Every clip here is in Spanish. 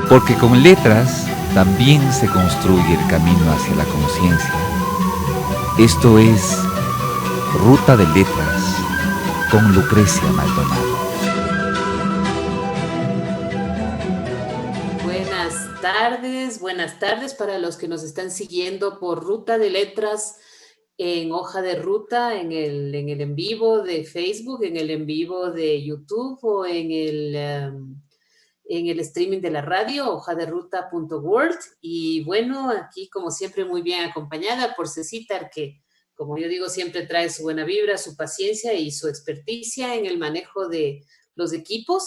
porque con letras también se construye el camino hacia la conciencia. Esto es Ruta de Letras con Lucrecia Maldonado. Buenas tardes para los que nos están siguiendo por Ruta de Letras en Hoja de Ruta, en el en vivo de Facebook, en el en vivo de YouTube o en el streaming de la radio, hojaderuta.world. Y bueno, aquí como siempre muy bien acompañada por Cecitar, que como yo digo siempre trae su buena vibra, su paciencia y su experticia en el manejo de los equipos.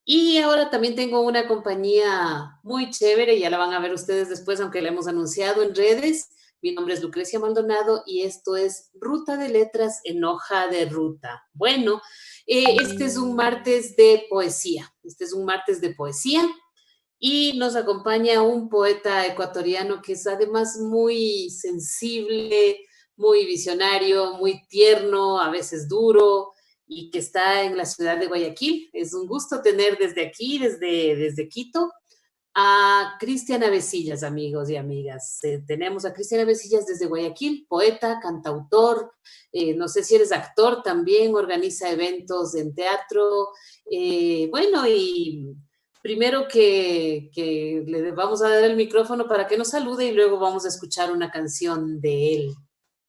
Y ahora también tengo una compañía muy chévere, ya la van a ver ustedes después, aunque la hemos anunciado en redes. Mi nombre es Lucrecia Maldonado y esto es Ruta de Letras en Hoja de Ruta. Bueno, este es un martes de poesía. Y nos acompaña un poeta ecuatoriano que es además muy sensible, muy visionario, muy tierno, a veces duro, y que está en la ciudad de Guayaquil. Es un gusto tener desde aquí, desde Quito, a Cristian Avecillas, amigos y amigas. Tenemos a Cristian Avecillas desde Guayaquil, poeta, cantautor, no sé si eres actor también, organiza eventos en teatro. Bueno, y primero que le vamos a dar el micrófono para que nos salude y luego vamos a escuchar una canción de él.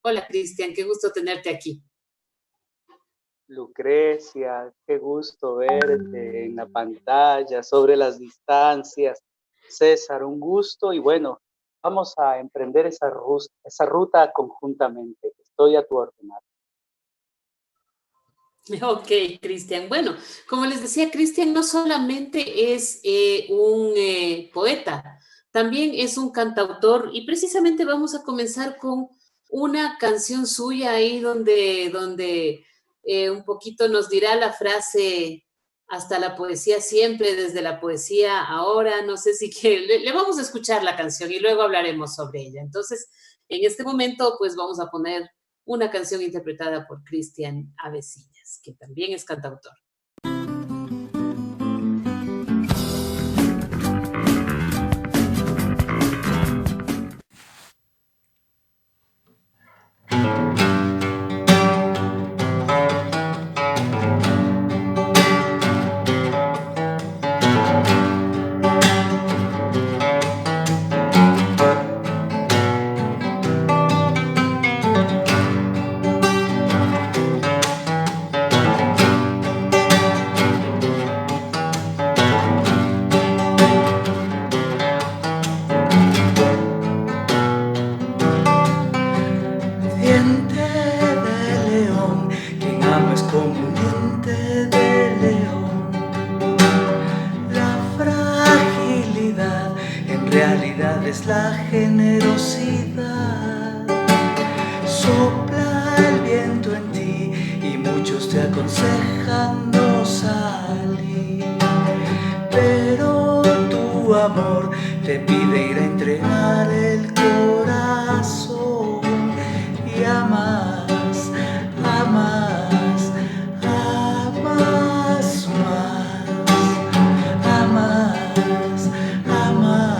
Hola, Cristian, qué gusto tenerte aquí. Lucrecia, qué gusto verte en la pantalla, sobre las distancias. César, un gusto y bueno, vamos a emprender esa ruta conjuntamente. Estoy a tu ordenado. Ok, Cristian. Bueno, como les decía, Cristian no solamente es un poeta, también es un cantautor y precisamente vamos a comenzar con una canción suya ahí donde un poquito nos dirá la frase hasta la poesía siempre, desde la poesía ahora. No sé si que le vamos a escuchar la canción y luego hablaremos sobre ella. Entonces, en este momento, pues vamos a poner una canción interpretada por Cristian Avecillas, que también es cantautor. Es la generosidad, sopla el viento en ti y muchos te aconsejan no salir, pero tu amor te pide ir a entregar el corazón y amas, amas, amas más, amas, amas.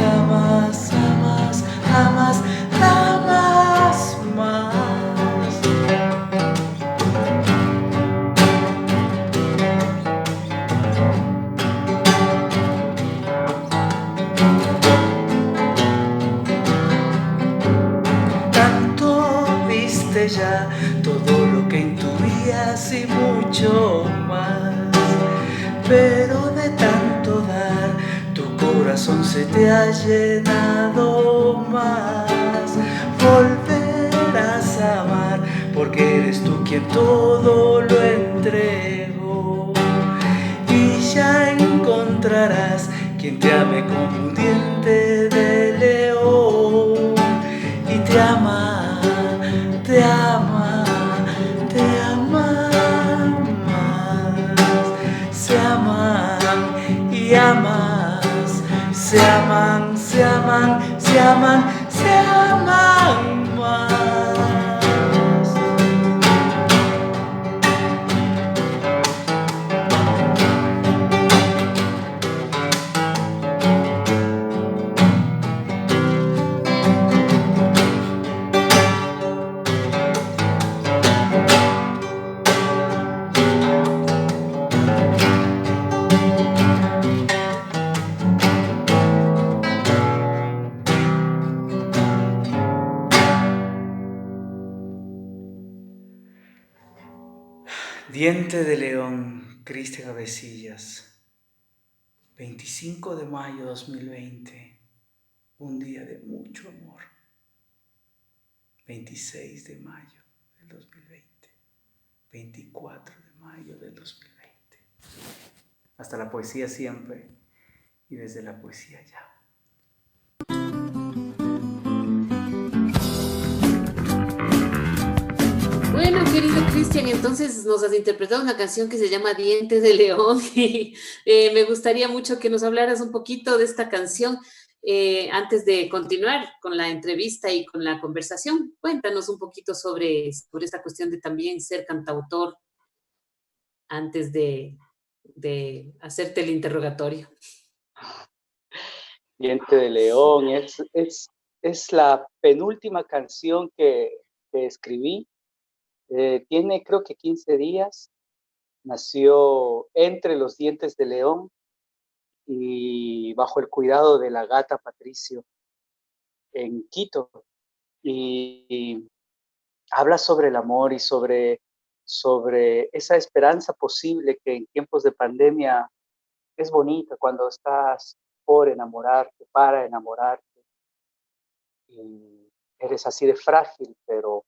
Amas, amas, amas, amas más. Tanto viste ya todo lo que intuías y mucho más, pero de tanto dar tu corazón se te ha llenado más. Volverás a amar porque eres tú quien todo lo entregó y ya encontrarás quien te ame como un diente de león y te ama, te ama, te ama más. Se aman y amas, se aman, se aman, se aman, se aman más. Diente de león, Cristian Avecillas, 25 de mayo 2020, un día de mucho amor. 26 de mayo del 2020, 24 de mayo del 2020. Hasta la poesía siempre y desde la poesía ya. Bueno, querido Cristian, entonces nos has interpretado una canción que se llama Dientes de León y me gustaría mucho que nos hablaras un poquito de esta canción antes de continuar con la entrevista y con la conversación. Cuéntanos un poquito sobre esta cuestión de también ser cantautor antes de hacerte el interrogatorio. Diente de León, es la penúltima canción que escribí. Tiene creo que 15 días. Nació entre los dientes de león y bajo el cuidado de la gata Patricio en Quito. Y habla sobre el amor y sobre esa esperanza posible que en tiempos de pandemia es bonita cuando estás por enamorarte, para enamorarte. Y eres así de frágil, pero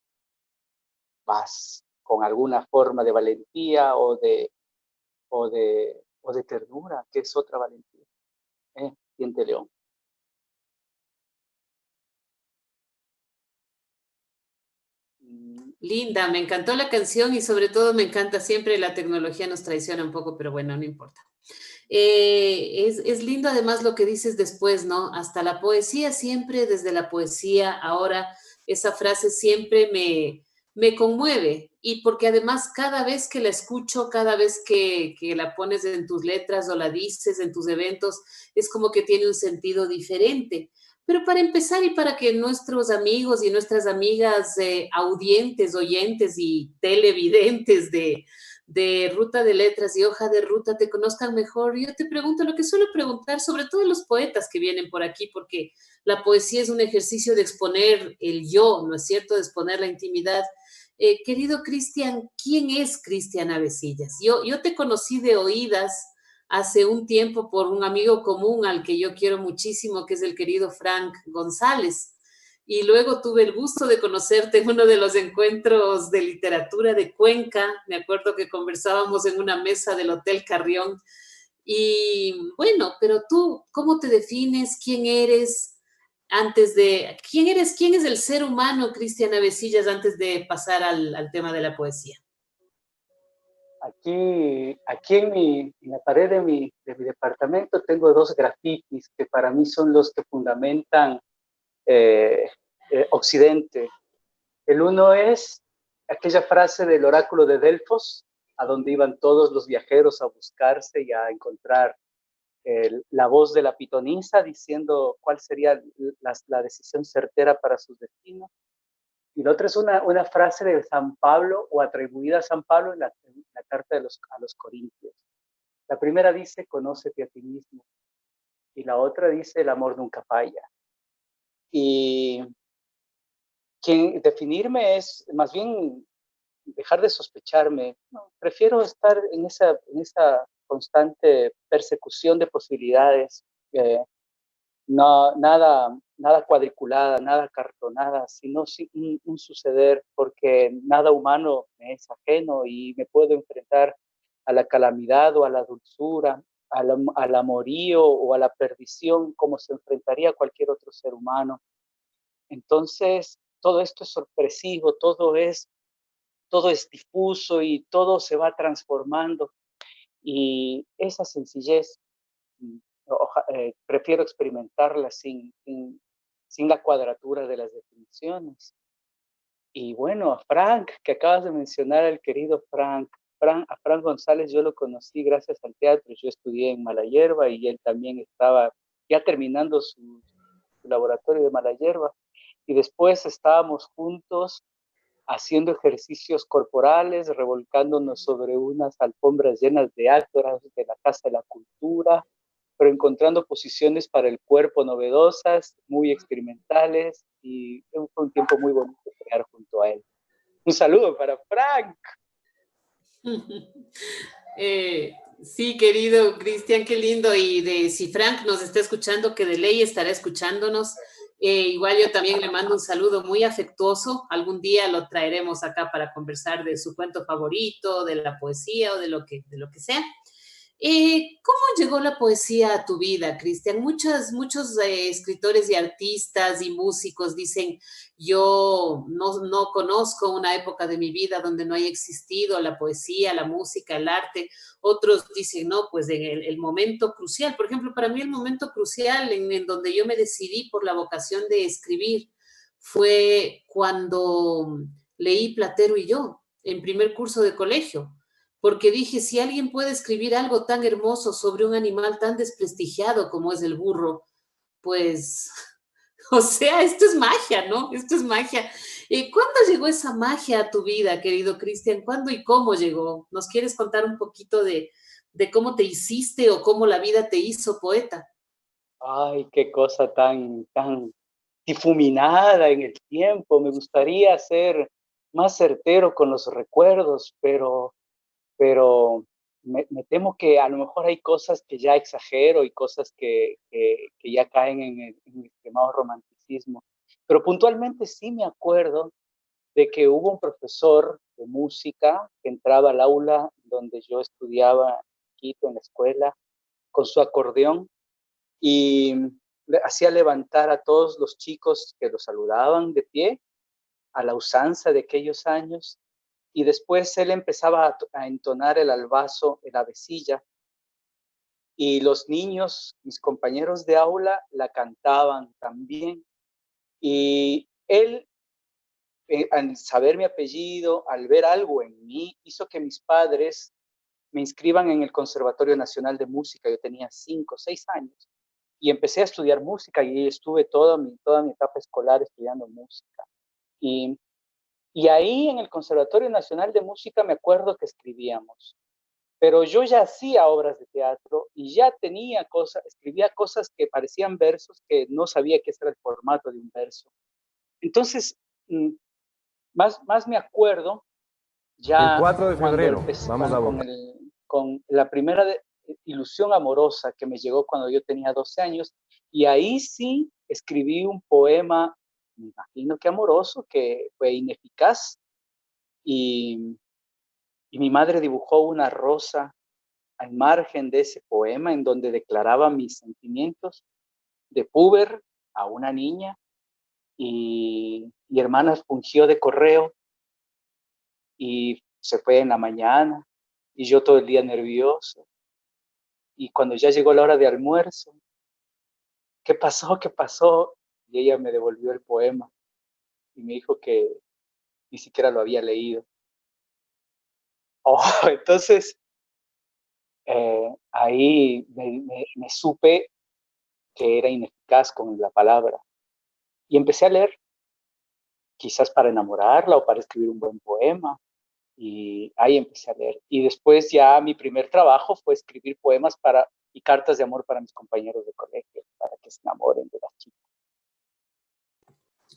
vas con alguna forma de valentía o de ternura, que es otra valentía. Diente de león. Linda, me encantó la canción y sobre todo me encanta siempre la tecnología nos traiciona un poco, pero bueno, no importa. Es lindo además lo que dices después, ¿no? Hasta la poesía siempre, desde la poesía, ahora esa frase siempre me conmueve y porque además cada vez que la escucho, cada vez que la pones en tus letras o la dices en tus eventos, es como que tiene un sentido diferente. Pero para empezar y para que nuestros amigos y nuestras amigas audientes, oyentes y televidentes de Ruta de Letras y Hoja de Ruta te conozcan mejor, yo te pregunto lo que suelo preguntar, sobre todo los poetas que vienen por aquí, porque la poesía es un ejercicio de exponer el yo, ¿no es cierto?, de exponer la intimidad. Querido Cristian, ¿quién es Cristian Avecillas? Yo te conocí de oídas hace un tiempo por un amigo común al que yo quiero muchísimo, que es el querido Frank González. Y luego tuve el gusto de conocerte en uno de los encuentros de literatura de Cuenca. Me acuerdo que conversábamos en una mesa del Hotel Carrión. Y bueno, pero tú, ¿cómo te defines? ¿Quién eres? ¿Quién es el ser humano, Cristian Avecillas, antes de pasar al tema de la poesía? Aquí en la pared de mi departamento tengo 2 grafitis que para mí son los que fundamentan Occidente. El uno es aquella frase del oráculo de Delfos, a donde iban todos los viajeros a buscarse y a encontrar la voz de la pitonisa diciendo cuál sería la decisión certera para sus destinos. Y la otra es una frase de San Pablo o atribuida a San Pablo en la carta a los Corintios. La primera dice, conócete a ti mismo. Y la otra dice, el amor nunca falla. Y definirme es más bien dejar de sospecharme. No, prefiero estar en esa constante persecución de posibilidades. No, nada cuadriculada, nada cartonada, sino un suceder, porque nada humano me es ajeno y me puedo enfrentar a la calamidad o a la dulzura, al amorío o a la perdición como se enfrentaría cualquier otro ser humano. Entonces, todo esto es sorpresivo, todo es difuso y todo se va transformando. Y esa sencillez prefiero experimentarla sin la cuadratura de las definiciones. Y bueno, a Frank, que acabas de mencionar, al querido Frank. A Frank González yo lo conocí gracias al teatro. Yo estudié en Malayerba y él también estaba ya terminando su laboratorio de Malayerba. Y después estábamos juntos haciendo ejercicios corporales, revolcándonos sobre unas alfombras llenas de áctoras de la Casa de la Cultura, pero encontrando posiciones para el cuerpo novedosas, muy experimentales, y fue un tiempo muy bonito crear junto a él. Un saludo para Frank. Sí, querido Cristian, qué lindo. Y de si Frank nos está escuchando, que de ley estará escuchándonos. Igual yo también le mando un saludo muy afectuoso. Algún día lo traeremos acá para conversar de su cuento favorito, de la poesía o de lo que sea. ¿Cómo llegó la poesía a tu vida, Cristian? Muchos escritores y artistas y músicos dicen, yo no conozco una época de mi vida donde no haya existido la poesía, la música, el arte. Otros dicen, no, pues en el momento crucial. Por ejemplo, para mí el momento crucial en donde yo me decidí por la vocación de escribir fue cuando leí Platero y yo, en primer curso de colegio, porque dije, si alguien puede escribir algo tan hermoso sobre un animal tan desprestigiado como es el burro, pues, o sea, esto es magia, ¿no? Esto es magia. ¿Cuándo llegó esa magia a tu vida, querido Cristian? ¿Cuándo y cómo llegó? ¿Nos quieres contar un poquito de cómo te hiciste o cómo la vida te hizo poeta? Ay, qué cosa tan difuminada en el tiempo. Me gustaría ser más certero con los recuerdos, pero me temo que a lo mejor hay cosas que ya exagero y cosas que ya caen en el extremado romanticismo. Pero puntualmente sí me acuerdo de que hubo un profesor de música que entraba al aula donde yo estudiaba en Quito, en la escuela, con su acordeón y hacía levantar a todos los chicos que lo saludaban de pie a la usanza de aquellos años, y después él empezaba a entonar el albazo, el avecilla, y los niños, mis compañeros de aula, la cantaban también. Y él, al saber mi apellido, al ver algo en mí, hizo que mis padres me inscriban en el Conservatorio Nacional de Música. Yo tenía 5 o 6 años y empecé a estudiar música y estuve toda mi etapa escolar estudiando música. Y, y ahí en el Conservatorio Nacional de Música me acuerdo que escribíamos, pero yo ya hacía obras de teatro y ya tenía cosas, escribía cosas que parecían versos que no sabía qué era el formato de un verso. Entonces, más me acuerdo El ya 4 de cuando febrero, empecé vamos a votar. con la primera ilusión amorosa que me llegó cuando yo tenía 12 años, y ahí sí escribí un poema, me imagino que amoroso, que fue ineficaz, y, y mi madre dibujó una rosa al margen de ese poema en donde declaraba mis sentimientos de puber a una niña, y mi hermana fungió de correo y se fue en la mañana y yo todo el día nervioso. Y cuando ya llegó la hora de almuerzo, ¿qué pasó? ¿Qué pasó? Y ella me devolvió el poema y me dijo que ni siquiera lo había leído. Oh, entonces, ahí me supe que era ineficaz con la palabra. Y empecé a leer, quizás para enamorarla o para escribir un buen poema. Y ahí empecé a leer. Y después ya mi primer trabajo fue escribir poemas y cartas de amor para mis compañeros de colegio, para que se enamoren de las chicas.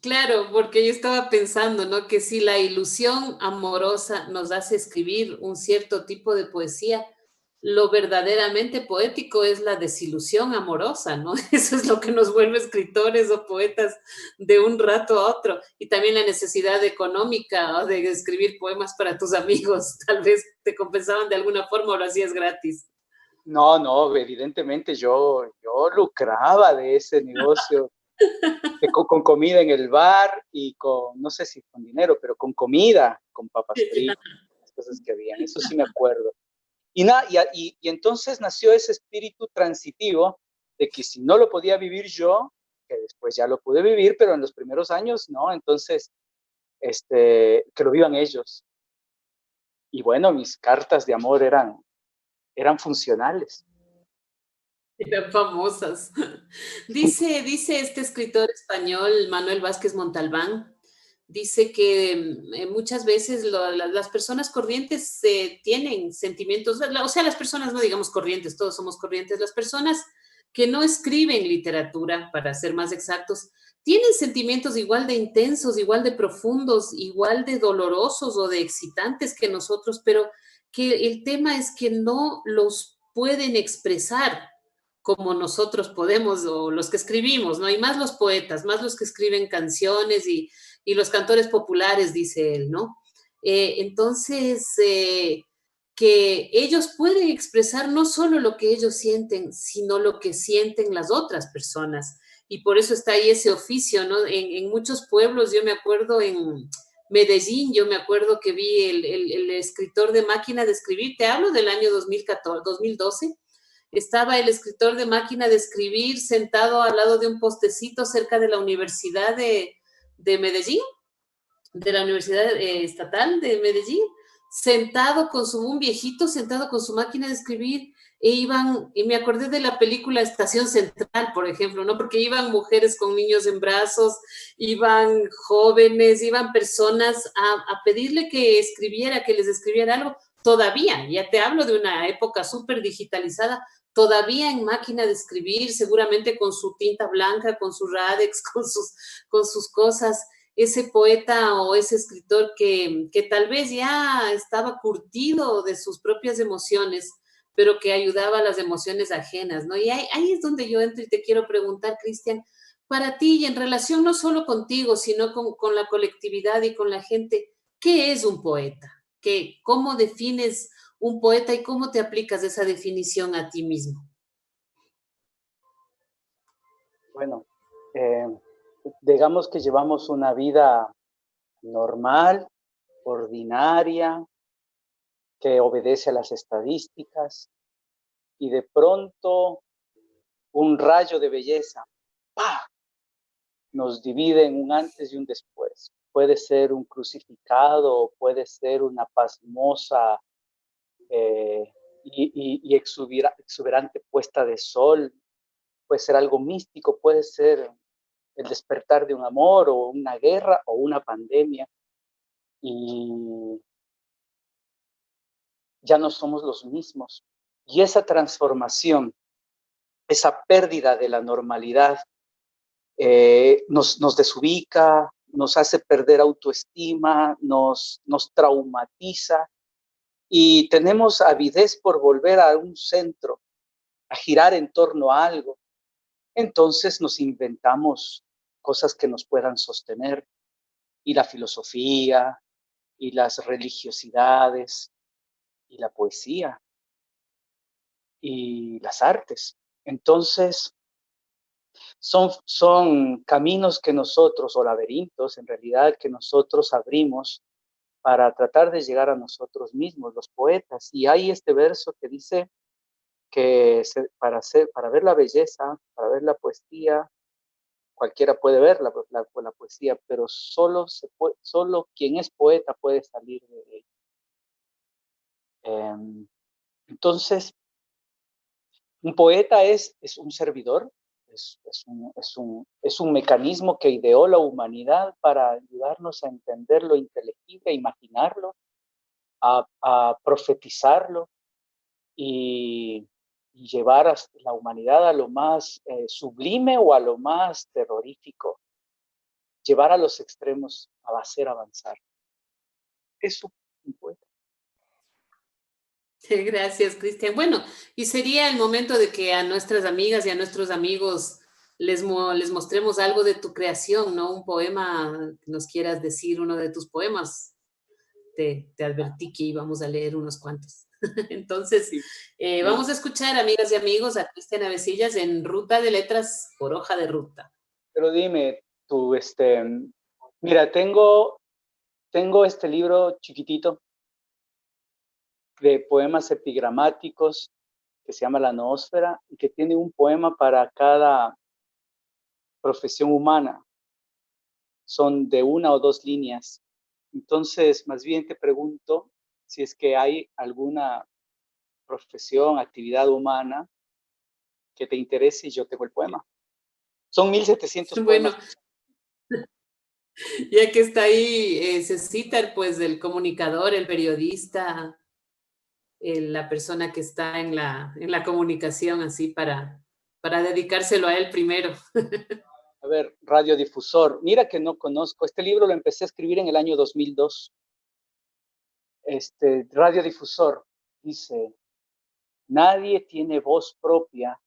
Claro, porque yo estaba pensando, ¿no? Que si la ilusión amorosa nos hace escribir un cierto tipo de poesía, lo verdaderamente poético es la desilusión amorosa, ¿no? Eso es lo que nos vuelve escritores o poetas de un rato a otro. Y también la necesidad económica, ¿no? De escribir poemas para tus amigos. Tal vez te compensaban de alguna forma o lo hacías gratis. No, evidentemente yo lucraba de ese negocio, con comida en el bar y con, no sé si con dinero, pero con comida, con papas fritas, las cosas que habían, eso sí me acuerdo. Y entonces nació ese espíritu transitivo de que si no lo podía vivir yo, que después ya lo pude vivir, pero en los primeros años no, entonces que lo vivan ellos. Y bueno, mis cartas de amor eran funcionales. Eran famosas. Dice este escritor español, Manuel Vázquez Montalbán, dice que muchas veces las personas corrientes tienen sentimientos, o sea, las personas no digamos corrientes, todos somos corrientes, las personas que no escriben literatura, para ser más exactos, tienen sentimientos igual de intensos, igual de profundos, igual de dolorosos o de excitantes que nosotros, pero que el tema es que no los pueden expresar como nosotros podemos, o los que escribimos, ¿no? Y más los poetas, más los que escriben canciones y los cantores populares, dice él, ¿no? Entonces, que ellos pueden expresar no solo lo que ellos sienten, sino lo que sienten las otras personas. Y por eso está ahí ese oficio, ¿no? En muchos pueblos, yo me acuerdo en Medellín, yo me acuerdo que vi el escritor de máquina de escribir, te hablo del año 2014, 2012, estaba el escritor de máquina de escribir sentado al lado de un postecito cerca de la Universidad de Medellín, de la Universidad Estatal de Medellín, sentado con su, un viejito sentado con su máquina de escribir, e iban, y me acordé de la película Estación Central, por ejemplo, ¿no? Porque iban mujeres con niños en brazos, iban jóvenes, iban personas a pedirle que escribiera, que les escribiera algo, todavía, ya te hablo de una época súper digitalizada, todavía en máquina de escribir, seguramente con su tinta blanca, con su Radex, con sus cosas, ese poeta o ese escritor que tal vez ya estaba curtido de sus propias emociones, pero que ayudaba a las emociones ajenas, ¿no? Y ahí es donde yo entro y te quiero preguntar, Cristian, para ti y en relación no solo contigo, sino con la colectividad y con la gente, ¿qué es un poeta? ¿Qué, cómo defines un poeta y cómo te aplicas esa definición a ti mismo? Bueno, digamos que llevamos una vida normal, ordinaria, que obedece a las estadísticas, y de pronto un rayo de belleza, ¡pah!, nos divide en un antes y un después. Puede ser un crucificado, puede ser una pasmosa y exuberante puesta de sol, puede ser algo místico, puede ser el despertar de un amor o una guerra o una pandemia, y ya no somos los mismos. Y esa transformación, esa pérdida de la normalidad, nos desubica, nos hace perder autoestima, nos traumatiza, y tenemos avidez por volver a un centro, a girar en torno a algo. Entonces nos inventamos cosas que nos puedan sostener, y la filosofía, y las religiosidades, y la poesía, y las artes. Entonces, son caminos que nosotros, o laberintos en realidad, que nosotros abrimos para tratar de llegar a nosotros mismos, los poetas. Y hay este verso que dice que para ver la belleza, para ver la poesía, cualquiera puede ver la poesía, pero solo quien es poeta puede salir de ella. Entonces, un poeta es un servidor, es un mecanismo que ideó la humanidad para ayudarnos a entender lo inteligible, a imaginarlo, a profetizarlo, y llevar a la humanidad a lo más sublime o a lo más terrorífico, llevar a los extremos a hacer avanzar. Es un poeta. Gracias, Cristian. Bueno, y sería el momento de que a nuestras amigas y a nuestros amigos les mostremos algo de tu creación, ¿no? Un poema que nos quieras decir, uno de tus poemas. Te advertí que íbamos a leer unos cuantos. Entonces, vamos a escuchar, amigas y amigos, a Cristian Avecillas en Ruta de Letras por Hoja de Ruta. Pero dime, tú, mira, tengo este libro chiquitito de poemas epigramáticos que se llama La Noósfera, y que tiene un poema para cada profesión humana. Son de 1 o 2 líneas. Entonces, más bien te pregunto si es que hay alguna profesión, actividad humana que te interese, y yo tengo el poema. Son 1700 Bueno, poemas. ya que está ahí, se cita pues el comunicador, el periodista, la persona que está en la comunicación, así para dedicárselo a él primero. A ver, radiodifusor. Mira que no conozco. Este libro lo empecé a escribir en el año 2002. radiodifusor. Dice, nadie tiene voz propia,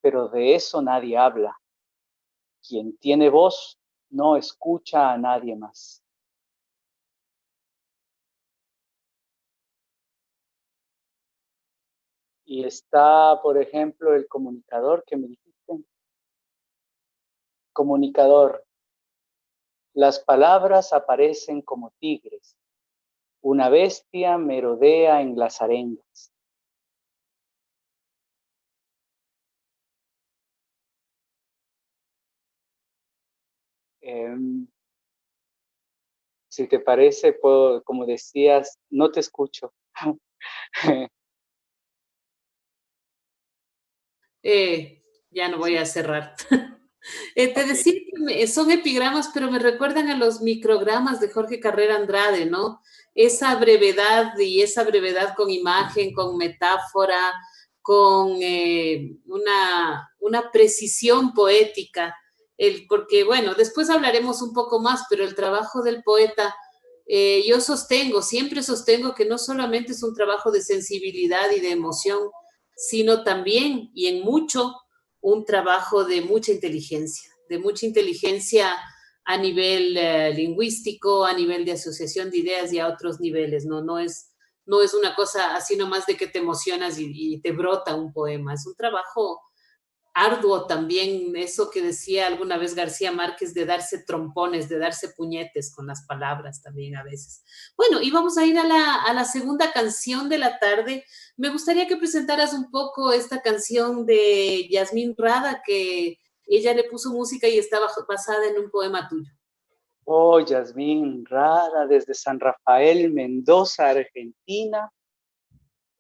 pero de eso nadie habla. Quien tiene voz no escucha a nadie más. Y está, por ejemplo, el comunicador que me dijiste. Comunicador. Las palabras aparecen como tigres. Una bestia merodea en las arengas. Si te parece, puedo, como decías, no te escucho. Ya no voy a cerrar. Te decía que son epigramas, pero me recuerdan a los microgramas de Jorge Carrera Andrade, ¿no? Esa brevedad y esa brevedad con imagen, con metáfora, con una precisión poética. Porque, bueno, después hablaremos un poco más, pero el trabajo del poeta, yo siempre sostengo que no solamente es un trabajo de sensibilidad y de emoción, sino también, y en mucho, un trabajo de mucha inteligencia a nivel lingüístico, a nivel de asociación de ideas y a otros niveles, ¿no? No es una cosa así nomás de que te emocionas y te brota un poema, es un trabajo arduo también, eso que decía alguna vez García Márquez, de darse trompones, de darse puñetes con las palabras también a veces. Bueno, y vamos a ir a la segunda canción de la tarde. Me gustaría que presentaras un poco esta canción de Yasmín Rada, que ella le puso música y estaba basada en un poema tuyo. Oh, Yasmín Rada, desde San Rafael, Mendoza, Argentina.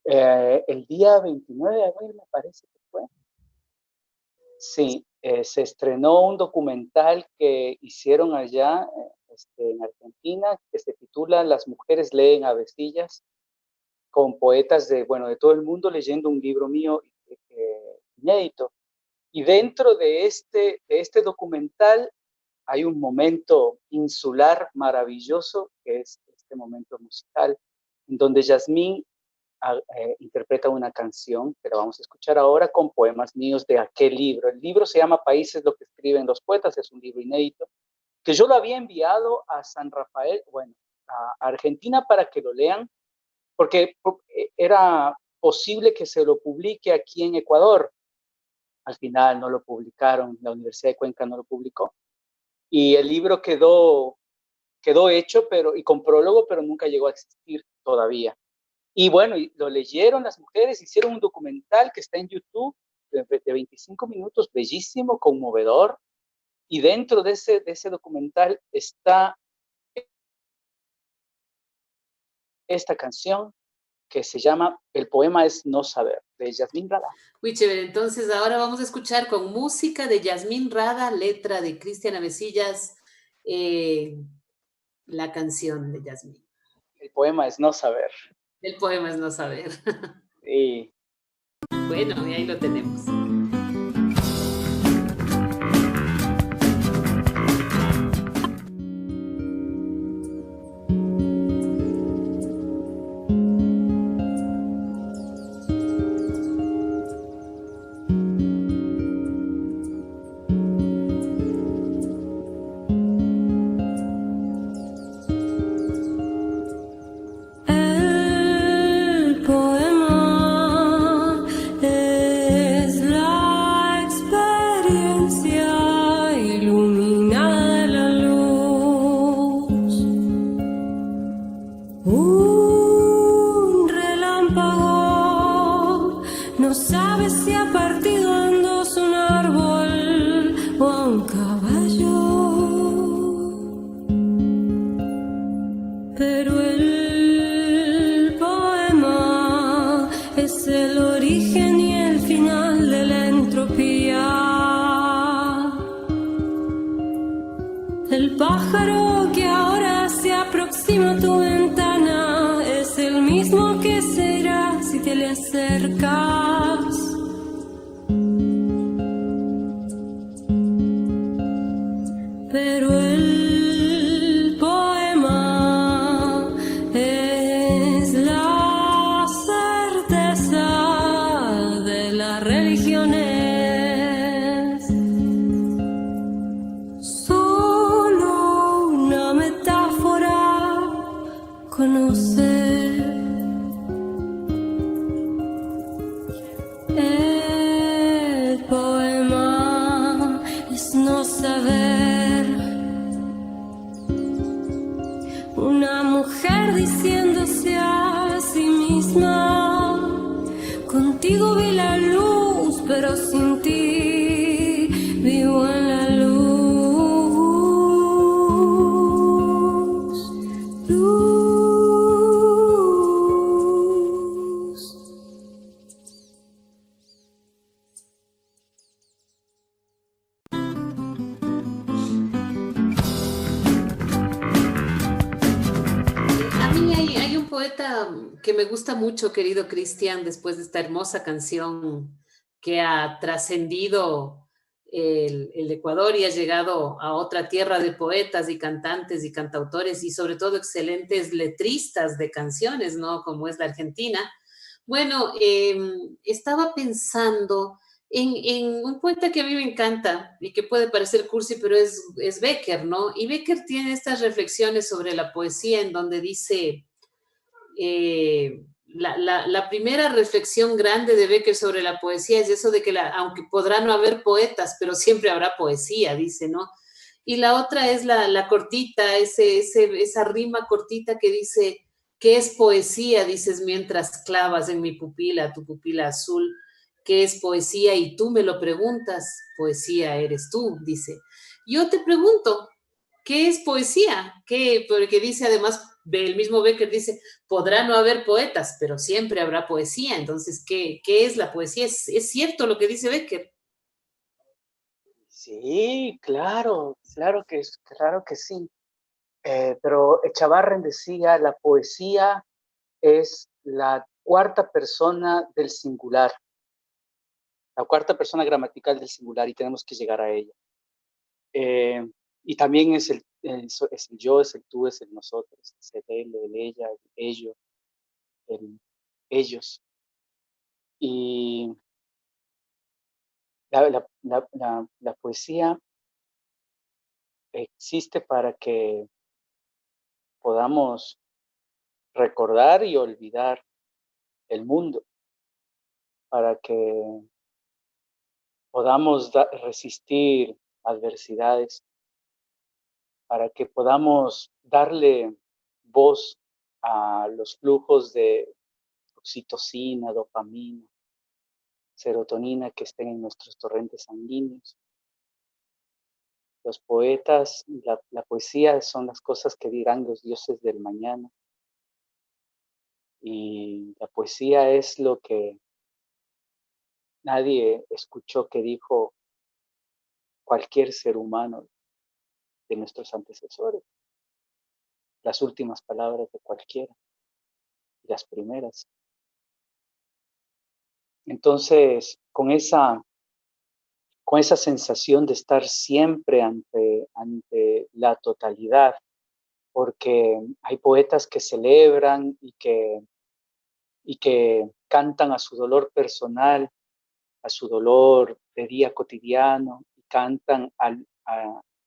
El día 29 de abril, me parece que fue. Sí, se estrenó un documental que hicieron allá en Argentina, que se titula Las mujeres leen avecillas, con poetas de todo el mundo leyendo un libro mío inédito. Y dentro de este documental hay un momento insular maravilloso, que es este momento musical, en donde Yasmín interpreta una canción que la vamos a escuchar ahora con poemas míos de aquel libro. El libro se llama Países, lo que escriben los poetas, es un libro inédito, que yo lo había enviado a San Rafael, a Argentina para que lo lean, porque era posible que se lo publique aquí en Ecuador. Al final no lo publicaron, la Universidad de Cuenca no lo publicó. Y el libro quedó hecho, y con prólogo, pero nunca llegó a existir todavía. Y bueno, lo leyeron las mujeres, hicieron un documental que está en YouTube de 25 minutos, bellísimo, conmovedor. Y dentro de ese documental está esta canción que se llama El poema es no saber, de Yasmín Rada. Muy chévere. Entonces ahora vamos a escuchar con música de Yasmín Rada, letra de Cristian Avecillas, la canción de Yasmín. El poema es no saber. El poema es no saber. Sí. Bueno, y ahí lo tenemos. religiones. Solo una metáfora conocer. El poema es no saber. Una mujer diciéndose a sí misma: contigo vi la luz, pero sin ti vivo en la luz. Luz. A mí hay un poeta que me gusta mucho, querido Cristian, después de esta hermosa canción que ha trascendido el Ecuador y ha llegado a otra tierra de poetas y cantantes y cantautores y sobre todo excelentes letristas de canciones, ¿no? Como es la Argentina. Bueno, estaba pensando en un poeta que a mí me encanta y que puede parecer cursi, pero es Becker, ¿no? Y Becker tiene estas reflexiones sobre la poesía en donde dice, la primera reflexión grande de Becker sobre la poesía es eso de que aunque podrá no haber poetas, pero siempre habrá poesía, dice, ¿no? Y la otra es la cortita, esa rima cortita que dice, ¿qué es poesía? Dices mientras clavas en mi pupila, tu pupila azul. ¿Qué es poesía? Y tú me lo preguntas, poesía eres tú, dice. Yo te pregunto, ¿qué es poesía? ¿Qué? Porque dice además, el mismo Becker dice, podrá no haber poetas, pero siempre habrá poesía. Entonces, ¿qué es la poesía? ¿Es cierto lo que dice Becker? Sí, claro, claro que sí. Pero Echavarren decía, la poesía es la cuarta persona del singular, la cuarta persona gramatical del singular, y tenemos que llegar a ella. Y también es el yo, es el tú, es el nosotros, es el él, el ella, el ello, el ellos. Y la poesía existe para que podamos recordar y olvidar el mundo, para que podamos resistir adversidades, para que podamos darle voz a los flujos de oxitocina, dopamina, serotonina que estén en nuestros torrentes sanguíneos. Los poetas, la poesía son las cosas que dirán los dioses del mañana. Y la poesía es lo que nadie escuchó que dijo cualquier ser humano de nuestros antecesores. Las últimas palabras de cualquiera, las primeras. Entonces, con esa sensación de estar siempre ante la totalidad, porque hay poetas que celebran y que cantan a su dolor personal, a su dolor de día cotidiano, y cantan a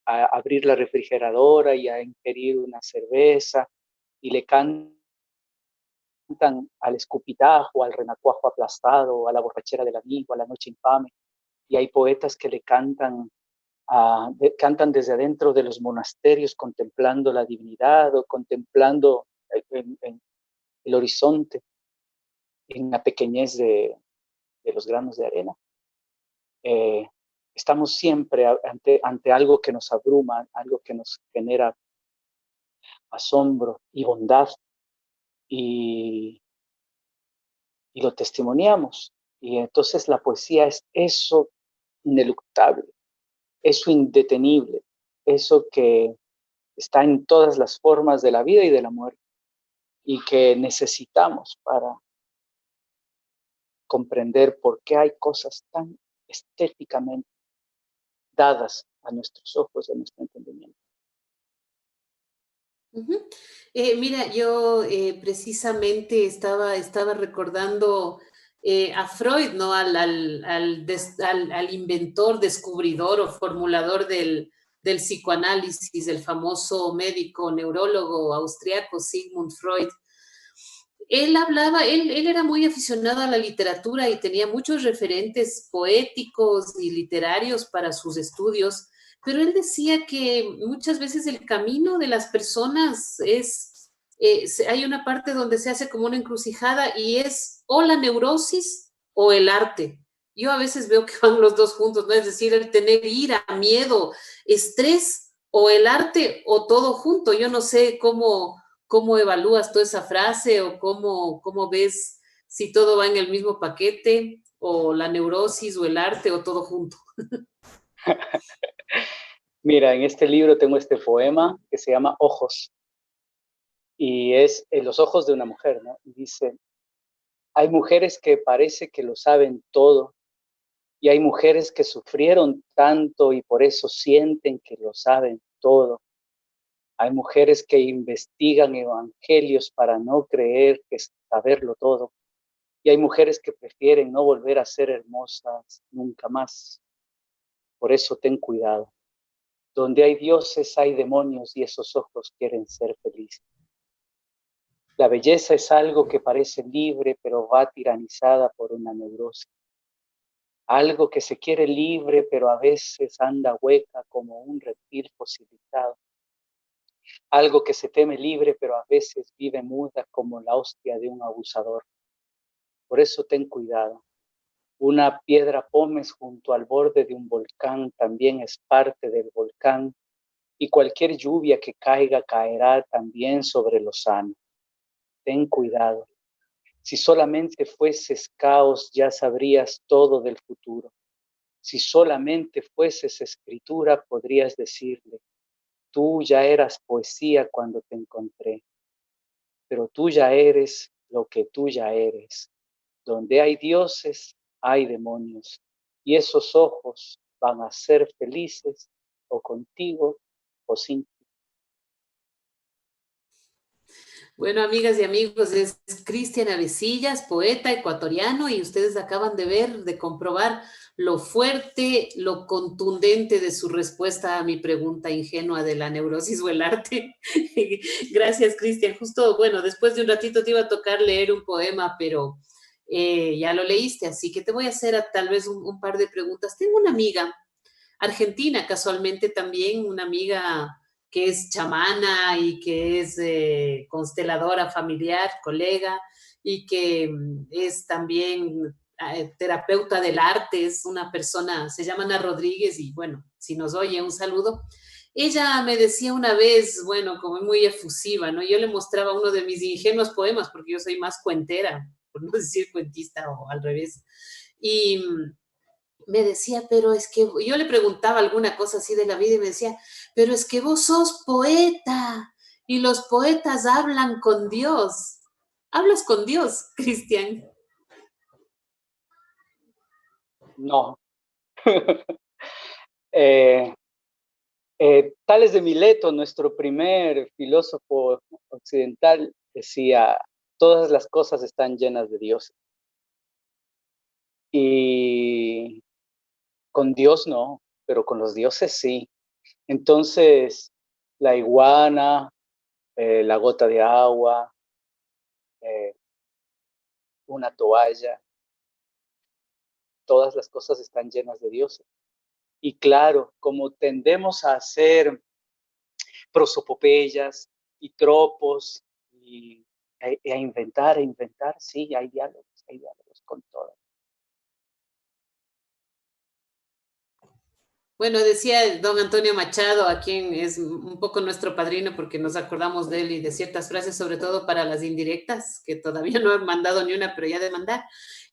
abrir la refrigeradora y a ingerir una cerveza, y le cantan al escupitajo, al renacuajo aplastado, a la borrachera del amigo, a la noche infame. Y hay poetas que le cantan desde adentro de los monasterios, contemplando la divinidad o contemplando el horizonte en la pequeñez de los granos de arena. Estamos siempre ante algo que nos abruma, algo que nos genera asombro y bondad, y lo testimoniamos. Y entonces la poesía es eso ineluctable, eso indetenible, eso que está en todas las formas de la vida y de la muerte, y que necesitamos para comprender por qué hay cosas tan estéticamente dadas a nuestros ojos, a nuestro entendimiento. Ujú. Mira, yo precisamente estaba recordando a Freud, ¿no? Al inventor, descubridor o formulador del psicoanálisis, el famoso médico neurólogo austriaco Sigmund Freud. Él hablaba, él era muy aficionado a la literatura y tenía muchos referentes poéticos y literarios para sus estudios, pero él decía que muchas veces el camino de las personas hay una parte donde se hace como una encrucijada y es o la neurosis o el arte. Yo a veces veo que van los dos juntos, ¿no? Es decir, el tener ira, miedo, estrés, o el arte, o todo junto. Yo no sé cómo evalúas toda esa frase o cómo ves si todo va en el mismo paquete, o la neurosis, o el arte, o todo junto. Mira, en este libro tengo este poema que se llama Ojos, y es en los ojos de una mujer, ¿no? Y dice, hay mujeres que parece que lo saben todo, y hay mujeres que sufrieron tanto y por eso sienten que lo saben todo. Hay mujeres que investigan evangelios para no creer que saberlo todo. Y hay mujeres que prefieren no volver a ser hermosas nunca más. Por eso ten cuidado. Donde hay dioses hay demonios y esos ojos quieren ser felices. La belleza es algo que parece libre, pero va tiranizada por una neurosis. Algo que se quiere libre, pero a veces anda hueca como un reptil fosilizado. Algo que se teme libre, pero a veces vive muda como la hostia de un abusador. Por eso ten cuidado. Una piedra pómez junto al borde de un volcán también es parte del volcán, y cualquier lluvia que caiga caerá también sobre lo sano. Ten cuidado. Si solamente fueses caos, ya sabrías todo del futuro. Si solamente fueses escritura, podrías decirle, tú ya eras poesía cuando te encontré, pero tú ya eres lo que tú ya eres. Donde hay dioses, hay demonios, y esos ojos van a ser felices o contigo o sin ti. Bueno, amigas y amigos, es Cristian Avecillas, poeta ecuatoriano, y ustedes acaban de ver, de comprobar lo fuerte, lo contundente de su respuesta a mi pregunta ingenua de la neurosis o el arte. Gracias, Cristian. Justo, bueno, después de un ratito te iba a tocar leer un poema, pero ya lo leíste, así que te voy a hacer tal vez un par de preguntas. Tengo una amiga argentina, casualmente también, una amiga que es chamana y que es consteladora familiar, colega, y que es también terapeuta del arte, es una persona, se llama Ana Rodríguez, y bueno, si nos oye, un saludo. Ella me decía una vez, bueno, como muy efusiva, ¿no? Yo le mostraba uno de mis ingenuos poemas, porque yo soy más cuentera, por no decir cuentista o al revés. Y me decía, pero es que yo le preguntaba alguna cosa así de la vida y me decía, pero es que vos sos poeta y los poetas hablan con Dios. ¿Hablas con Dios, Cristian? No. Tales de Mileto, nuestro primer filósofo occidental, decía, todas las cosas están llenas de Dios. Y con Dios no, pero con los dioses sí. Entonces, la iguana, la gota de agua, una toalla, todas las cosas están llenas de dioses. Y claro, como tendemos a hacer prosopopeyas y tropos y a inventar, sí, hay diálogos con todo. Bueno, decía don Antonio Machado, a quien es un poco nuestro padrino porque nos acordamos de él y de ciertas frases, sobre todo para las indirectas, que todavía no he mandado ni una, pero ya de mandar.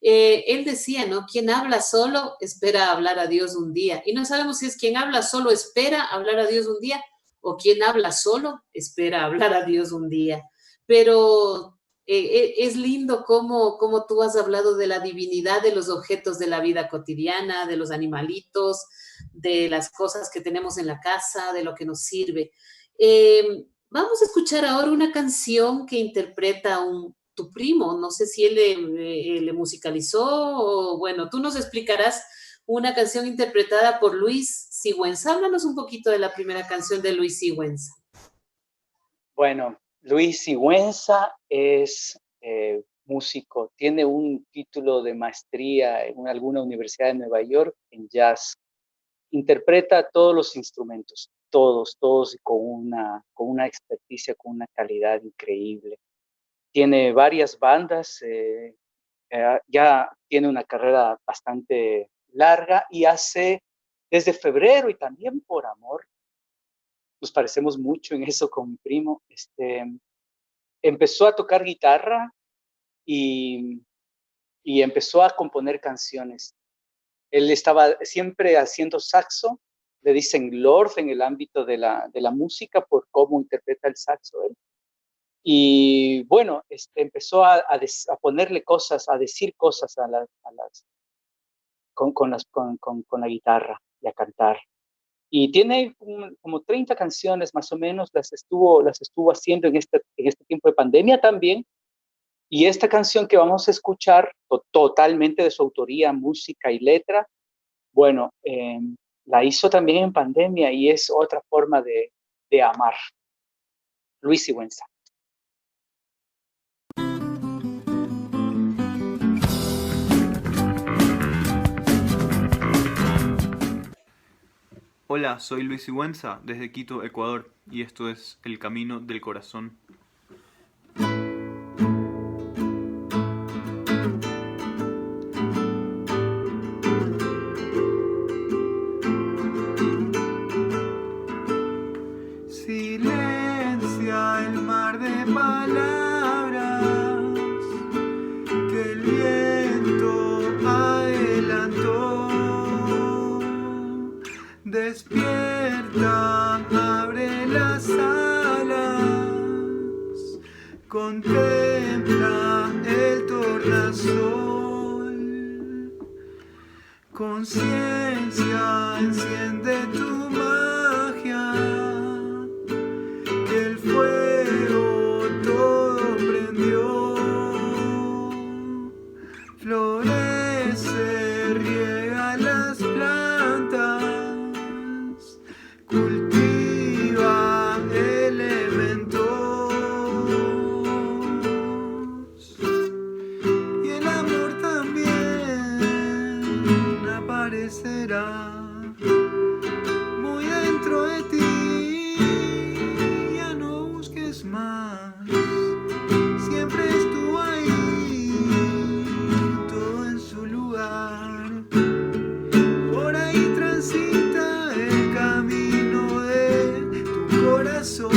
Él decía, ¿no? Quien habla solo espera hablar a Dios un día. Y no sabemos si es quien habla solo espera hablar a Dios un día o quien habla solo espera hablar a Dios un día. Pero es lindo cómo tú has hablado de la divinidad de los objetos de la vida cotidiana, de los animalitos, de las cosas que tenemos en la casa, de lo que nos sirve. Vamos a escuchar ahora una canción que interpreta tu primo. No sé si él le musicalizó o bueno, tú nos explicarás una canción interpretada por Luis Sigüenza. Háblanos un poquito de la primera canción de Luis Sigüenza. Bueno, Luis Sigüenza es músico, tiene un título de maestría en alguna universidad de Nueva York en jazz. Interpreta todos los instrumentos, todos con una experticia, con una calidad increíble. Tiene varias bandas, ya tiene una carrera bastante larga y hace desde febrero y también por amor. Nos parecemos mucho en eso con mi primo. Empezó a tocar guitarra y empezó a componer canciones. Él estaba siempre haciendo saxo, le dicen Lord en el ámbito de la música por cómo interpreta el saxo él. Y bueno, empezó a ponerle cosas, a decir cosas con la guitarra y a cantar. Y tiene como 30 canciones más o menos, las estuvo haciendo en este tiempo de pandemia también. Y esta canción que vamos a escuchar, totalmente de su autoría, música y letra, bueno, la hizo también en pandemia y es otra forma de amar. Luis Sigüenza. Hola, soy Luis Sigüenza desde Quito, Ecuador, y esto es El Camino del Corazón. Silencia el mar de palabras que el viento adelantó. Despierta, abre las alas, contempla el tornasol. Conciencia, enciende tu magia, que el fuego todo prendió. Florece, riega las plantas, cultiva elementos, y el amor también aparecerá muy dentro de ti. Ya no busques más, siempre estuvo ahí, todo en su lugar. Por ahí transita el camino de tu corazón.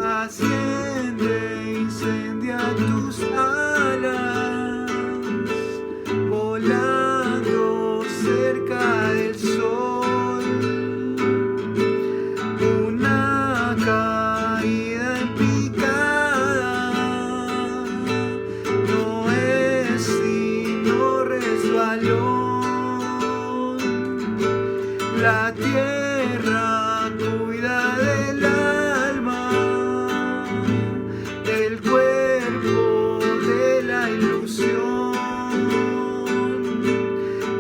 Asciende, incendia tus alas, volando cerca del sol. Una caída en picada no es sino resbalón. La tierra cuida del alma, el cuerpo de la ilusión.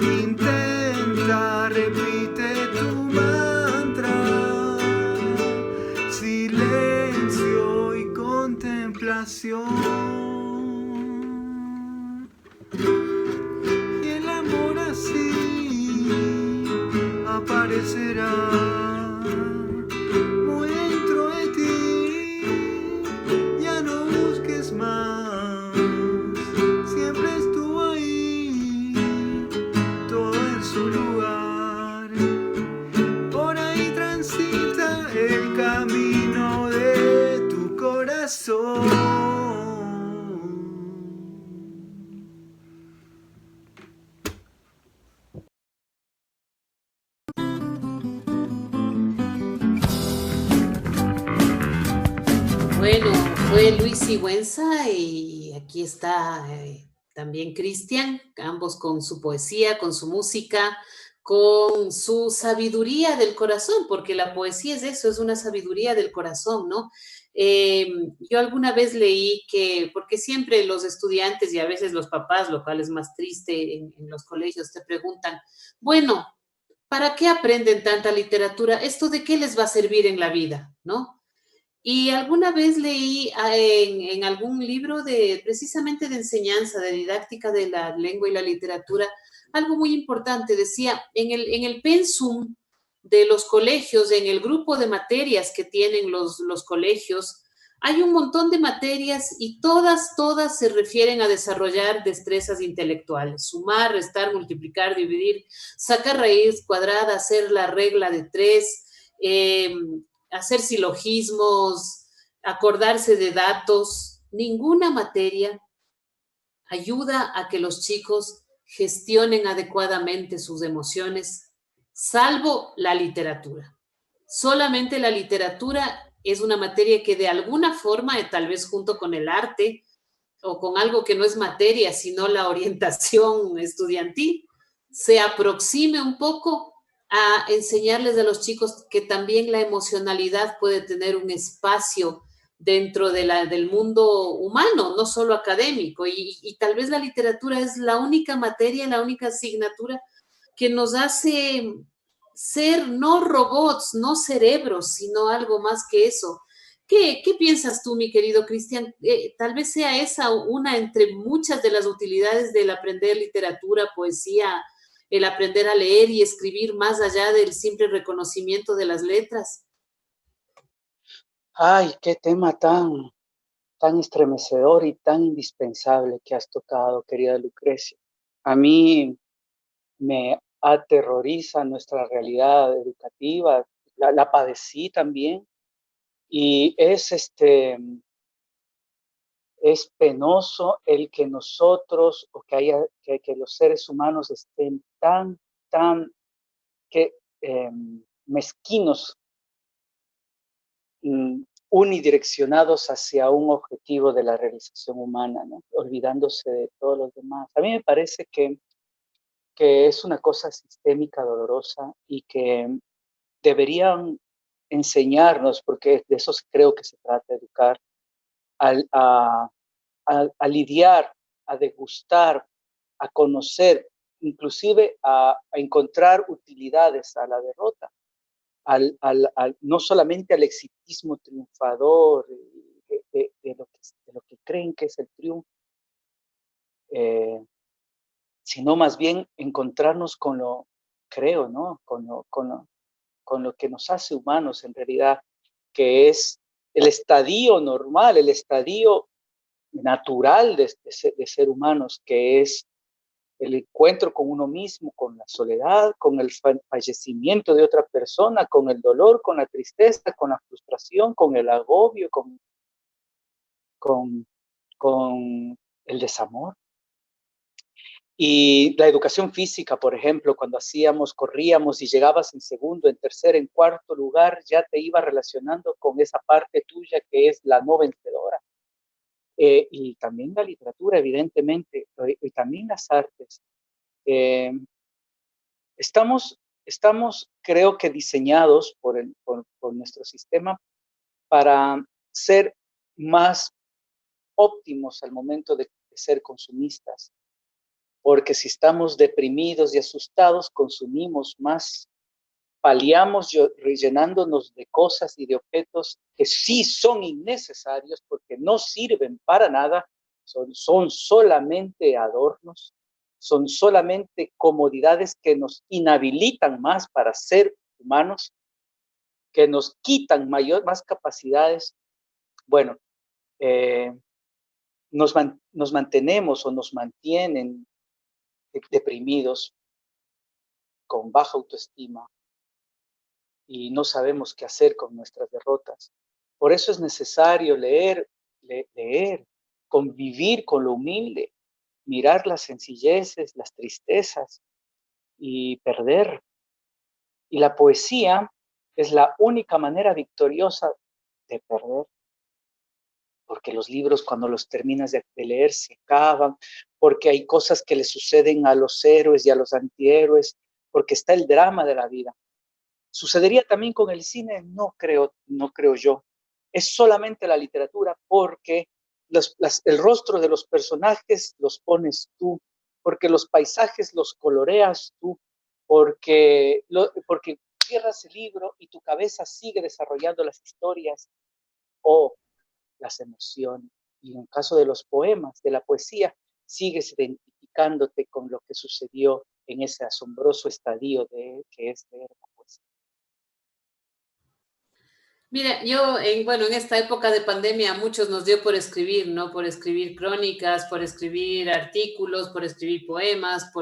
Intenta, repite tu mantra, silencio y contemplación. Y el amor así aparecerá muy dentro de ti. Ya no busques más, siempre estuvo ahí, todo en su lugar. Por ahí transita el camino de tu corazón. Bueno, fue Luis Sigüenza y aquí aquí está también Cristian, ambos con su poesía, con su música, con su sabiduría del corazón, porque la poesía es eso, es una sabiduría del corazón, ¿no? Yo alguna vez leí que, porque siempre los estudiantes y a veces los papás, lo cual es más triste en los colegios, te preguntan, bueno, ¿para qué aprenden tanta literatura? ¿Esto de qué les va a servir en la vida? ¿No? Y alguna vez leí en algún libro de precisamente de enseñanza, de didáctica de la lengua y la literatura, algo muy importante. Decía, en el pensum de los colegios, en el grupo de materias que tienen los colegios, hay un montón de materias y todas se refieren a desarrollar destrezas intelectuales, sumar, restar, multiplicar, dividir, sacar raíz cuadrada, hacer la regla de tres, hacer silogismos, acordarse de datos. Ninguna materia ayuda a que los chicos gestionen adecuadamente sus emociones, salvo la literatura. Solamente la literatura es una materia que de alguna forma, tal vez junto con el arte o con algo que no es materia, sino la orientación estudiantil, se aproxime un poco a enseñarles a los chicos que también la emocionalidad puede tener un espacio dentro del mundo humano, no solo académico. Y tal vez la literatura es la única materia, la única asignatura que nos hace ser no robots, no cerebros, sino algo más que eso. ¿Qué piensas tú, mi querido Cristian? Tal vez sea esa una entre muchas de las utilidades del aprender literatura, poesía, el aprender a leer y escribir más allá del simple reconocimiento de las letras. Ay, qué tema tan estremecedor y tan indispensable que has tocado, querida Lucrecia. A mí me aterroriza nuestra realidad educativa, la padecí también, y es penoso el que nosotros o que los seres humanos estén tan que, mezquinos, unidireccionados hacia un objetivo de la realización humana, ¿no? Olvidándose de todos los demás. A mí me parece que es una cosa sistémica dolorosa y que deberían enseñarnos, porque de eso creo que se trata, educar, a lidiar, a degustar, a conocer, inclusive a encontrar utilidades a la derrota, no solamente al exitismo triunfador de lo que creen que es el triunfo, sino más bien encontrarnos con lo, creo, ¿no? Con lo que nos hace humanos en realidad, que es el estadio normal, el estadio natural de ser humanos, que es el encuentro con uno mismo, con la soledad, con el fallecimiento de otra persona, con el dolor, con la tristeza, con la frustración, con el agobio, con el desamor. Y la educación física, por ejemplo, cuando corríamos y llegabas en segundo, en tercer, en cuarto lugar, ya te ibas relacionando con esa parte tuya que es la no vencedora. Y también la literatura, evidentemente, y también las artes. Estamos, creo que diseñados por nuestro sistema para ser más óptimos al momento de ser consumistas. Porque si estamos deprimidos y asustados, consumimos más, paliamos rellenándonos de cosas y de objetos que sí son innecesarios porque no sirven para nada, son solamente adornos, son solamente comodidades que nos inhabilitan más para ser humanos, que nos quitan más capacidades. Bueno, nos mantenemos o nos mantienen deprimidos, con baja autoestima, y no sabemos qué hacer con nuestras derrotas. Por eso es necesario leer, convivir con lo humilde, mirar las sencilleces, las tristezas y perder. Y la poesía es la única manera victoriosa de perder, porque los libros cuando los terminas de leer se acaban, porque hay cosas que le suceden a los héroes y a los antihéroes, porque está el drama de la vida. ¿Sucedería también con el cine? No creo yo. Es solamente la literatura porque el rostro de los personajes los pones tú, porque los paisajes los coloreas tú, porque cierras el libro y tu cabeza sigue desarrollando las historias o las emociones. Y en el caso de los poemas, de la poesía, sigues identificándote con lo que sucedió en ese asombroso estadio que es leer la poesía. Mira, yo, en esta época de pandemia a muchos nos dio por escribir, ¿no? Por escribir crónicas, por escribir artículos, por escribir poemas,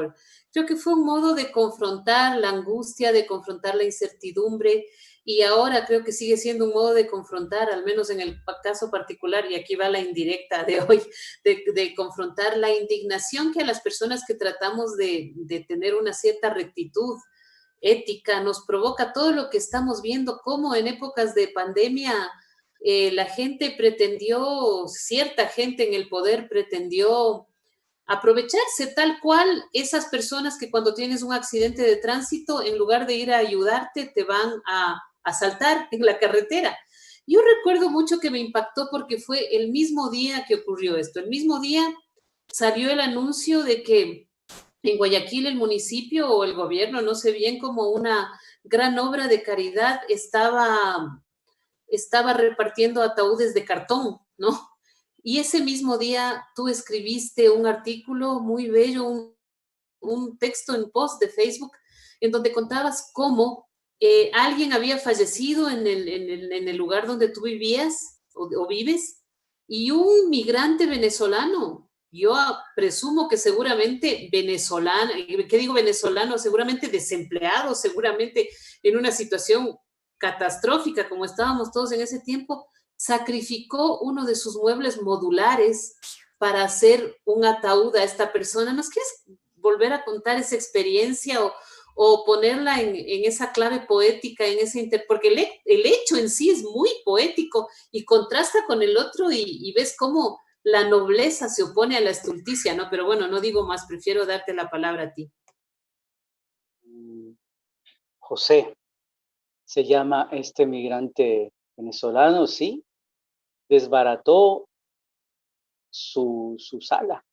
creo que fue un modo de confrontar la angustia, de confrontar la incertidumbre, y ahora creo que sigue siendo un modo de confrontar, al menos en el caso particular, y aquí va la indirecta de hoy, de confrontar la indignación que a las personas que tratamos de tener una cierta rectitud ética, nos provoca todo lo que estamos viendo, como en épocas de pandemia la gente pretendió, cierta gente en el poder pretendió aprovecharse tal cual esas personas que cuando tienes un accidente de tránsito, en lugar de ir a ayudarte, te van a asaltar en la carretera. Yo recuerdo mucho que me impactó porque fue el mismo día que ocurrió esto, el mismo día salió el anuncio de que en Guayaquil el municipio o el gobierno, no sé bien, como una gran obra de caridad estaba repartiendo ataúdes de cartón, ¿no? Y ese mismo día tú escribiste un artículo muy bello, un texto en post de Facebook, en donde contabas cómo alguien había fallecido en el lugar donde tú vivías o vives, y un migrante venezolano, yo presumo que seguramente venezolano, ¿qué digo venezolano? Seguramente desempleado, seguramente en una situación catastrófica como estábamos todos en ese tiempo, sacrificó uno de sus muebles modulares para hacer un ataúd a esta persona. ¿Nos quieres volver a contar esa experiencia o ponerla en esa clave poética, porque el hecho en sí es muy poético y contrasta con el otro y ves cómo la nobleza se opone a la estulticia, ¿no? Pero bueno, no digo más, prefiero darte la palabra a ti. José se llama este migrante venezolano, sí, desbarató su sala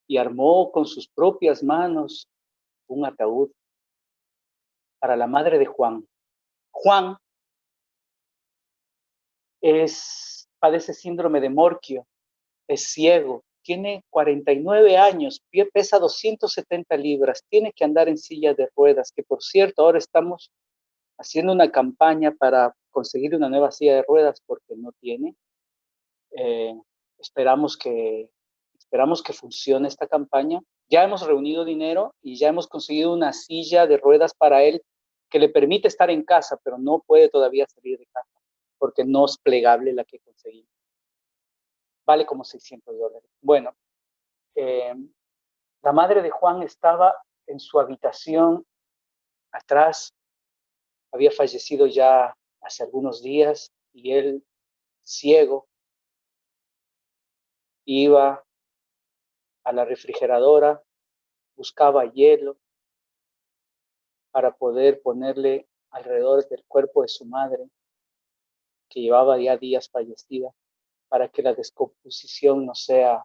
y armó con sus propias manos un ataúd para la madre de Juan. Juan padece síndrome de Morquio, es ciego, tiene 49 años, pesa 270 libras, tiene que andar en silla de ruedas, que por cierto ahora estamos haciendo una campaña para conseguir una nueva silla de ruedas porque no tiene. Esperamos que funcione esta campaña. Ya hemos reunido dinero y ya hemos conseguido una silla de ruedas para él que le permite estar en casa, pero no puede todavía salir de casa porque no es plegable la que conseguimos. Vale como $600. Bueno, la madre de Juan estaba en su habitación atrás, había fallecido ya hace algunos días y él, ciego, iba a la refrigeradora, buscaba hielo para poder ponerle alrededor del cuerpo de su madre, que llevaba ya días fallecida, para que la descomposición no sea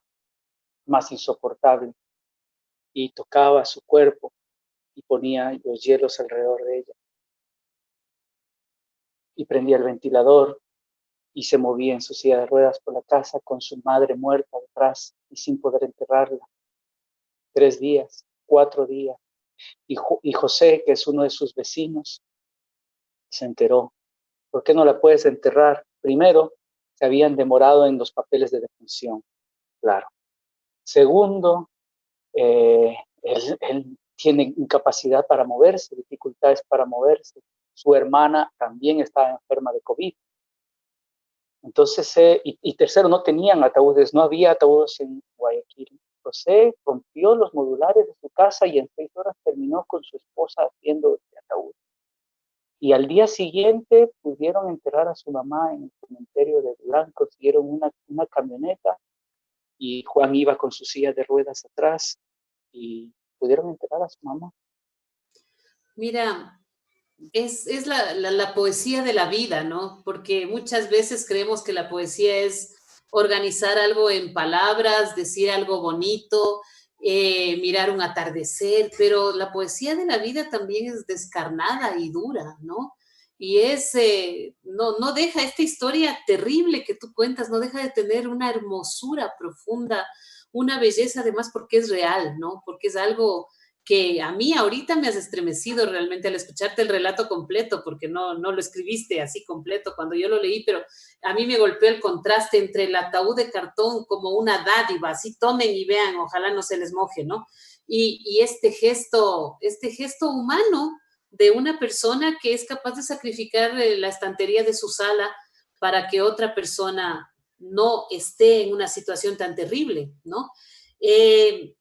más insoportable. Y tocaba su cuerpo y ponía los hielos alrededor de ella. Y prendía el ventilador y se movía en su silla de ruedas por la casa con su madre muerta detrás y sin poder enterrarla. 3 días, 4 días. Y José, que es uno de sus vecinos, se enteró. ¿Por qué no la puedes enterrar? Primero, se habían demorado en los papeles de defunción, claro. Segundo, él tiene incapacidad para moverse, dificultades para moverse. Su hermana también estaba enferma de COVID. Entonces, y tercero, no tenían ataúdes, no había ataúdes en Guayaquil. José rompió los modulares de su casa y en 6 horas terminó con su esposa haciendo este ataúd. Y al día siguiente pudieron enterrar a su mamá en el cementerio de Durán, consiguieron una camioneta y Juan iba con su silla de ruedas atrás y pudieron enterrar a su mamá. Mira, es la poesía de la vida, ¿no? Porque muchas veces creemos que la poesía es organizar algo en palabras, decir algo bonito, mirar un atardecer, pero la poesía de la vida también es descarnada y dura, ¿no? Y no deja esta historia terrible que tú cuentas, no deja de tener una hermosura profunda, una belleza además porque es real, ¿no? Porque es algo que a mí ahorita me has estremecido realmente al escucharte el relato completo, porque no lo escribiste así completo cuando yo lo leí, pero a mí me golpeó el contraste entre el ataúd de cartón como una dádiva, así tomen y vean, ojalá no se les moje, ¿no? Y este gesto humano de una persona que es capaz de sacrificar la estantería de su sala para que otra persona no esté en una situación tan terrible, ¿no? Eh,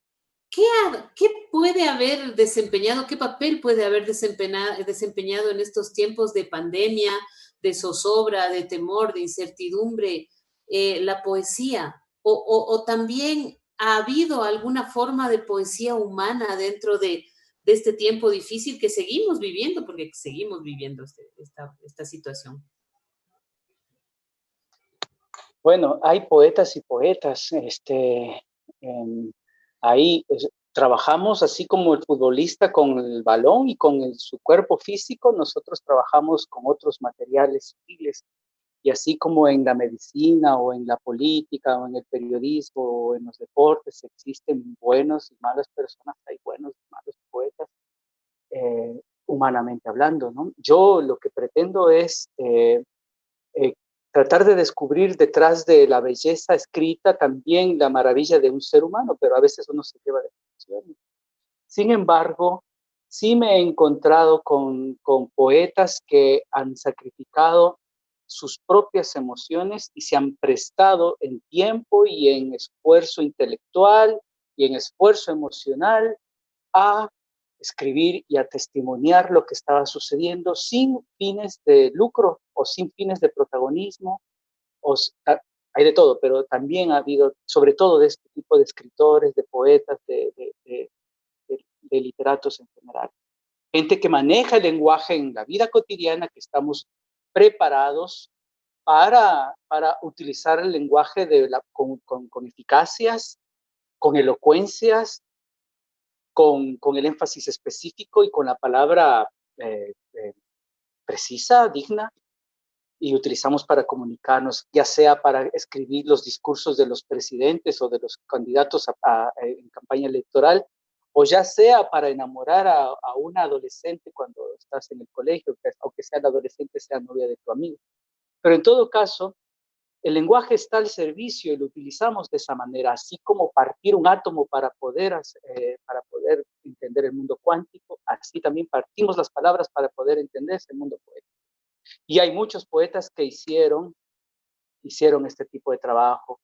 ¿Qué puede haber desempeñado, qué papel puede haber desempeñado en estos tiempos de pandemia, de zozobra, de temor, de incertidumbre, la poesía? O también ha habido alguna forma de poesía humana dentro de este tiempo difícil que seguimos viviendo, porque seguimos viviendo esta situación? Bueno, hay poetas y poetas. Ahí trabajamos así como el futbolista con el balón y con su cuerpo físico, nosotros trabajamos con otros materiales sutiles. Y así como en la medicina o en la política o en el periodismo o en los deportes existen buenos y malas personas, hay buenos y malos poetas, humanamente hablando, ¿no? Yo lo que pretendo es eh, tratar de descubrir detrás de la belleza escrita también la maravilla de un ser humano, pero a veces uno se lleva de definiciones. Sin embargo, sí me he encontrado con poetas que han sacrificado sus propias emociones y se han prestado en tiempo y en esfuerzo intelectual y en esfuerzo emocional a escribir y a testimoniar lo que estaba sucediendo sin fines de lucro o sin fines de protagonismo. O, hay de todo, pero también ha habido, sobre todo de este tipo de escritores, de poetas, de literatos en general. Gente que maneja el lenguaje en la vida cotidiana, que estamos preparados para utilizar el lenguaje con eficacias, con elocuencias, con el énfasis específico y con la palabra precisa, digna, y utilizamos para comunicarnos, ya sea para escribir los discursos de los presidentes o de los candidatos en campaña electoral, o ya sea para enamorar a una adolescente cuando estás en el colegio, que aunque sea la adolescente, sea novia de tu amigo. Pero en todo caso, el lenguaje está al servicio y lo utilizamos de esa manera, así como partir un átomo para poder entender el mundo cuántico, así también partimos las palabras para poder entender ese mundo poético. Y hay muchos poetas que hicieron este tipo de trabajo,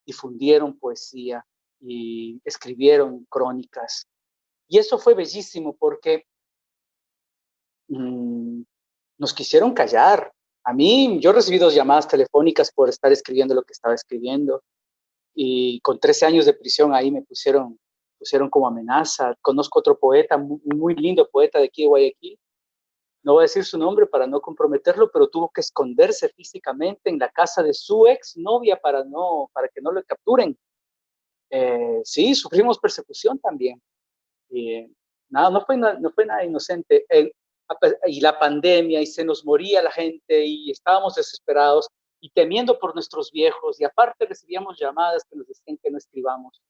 difundieron poesía y escribieron crónicas. Y eso fue bellísimo porque nos quisieron callar. A mí, yo recibí 2 llamadas telefónicas por estar escribiendo lo que estaba escribiendo. Y con 13 años de prisión ahí me pusieron como amenaza. Conozco otro poeta, muy lindo poeta de aquí de Guayaquil. No voy a decir su nombre para no comprometerlo, pero tuvo que esconderse físicamente en la casa de su ex novia para que no lo capturen. Sí, sufrimos persecución también. Nada, no fue nada inocente. Y la pandemia, y se nos moría la gente, y estábamos desesperados, y temiendo por nuestros viejos, y aparte recibíamos llamadas que nos decían que no escribamos.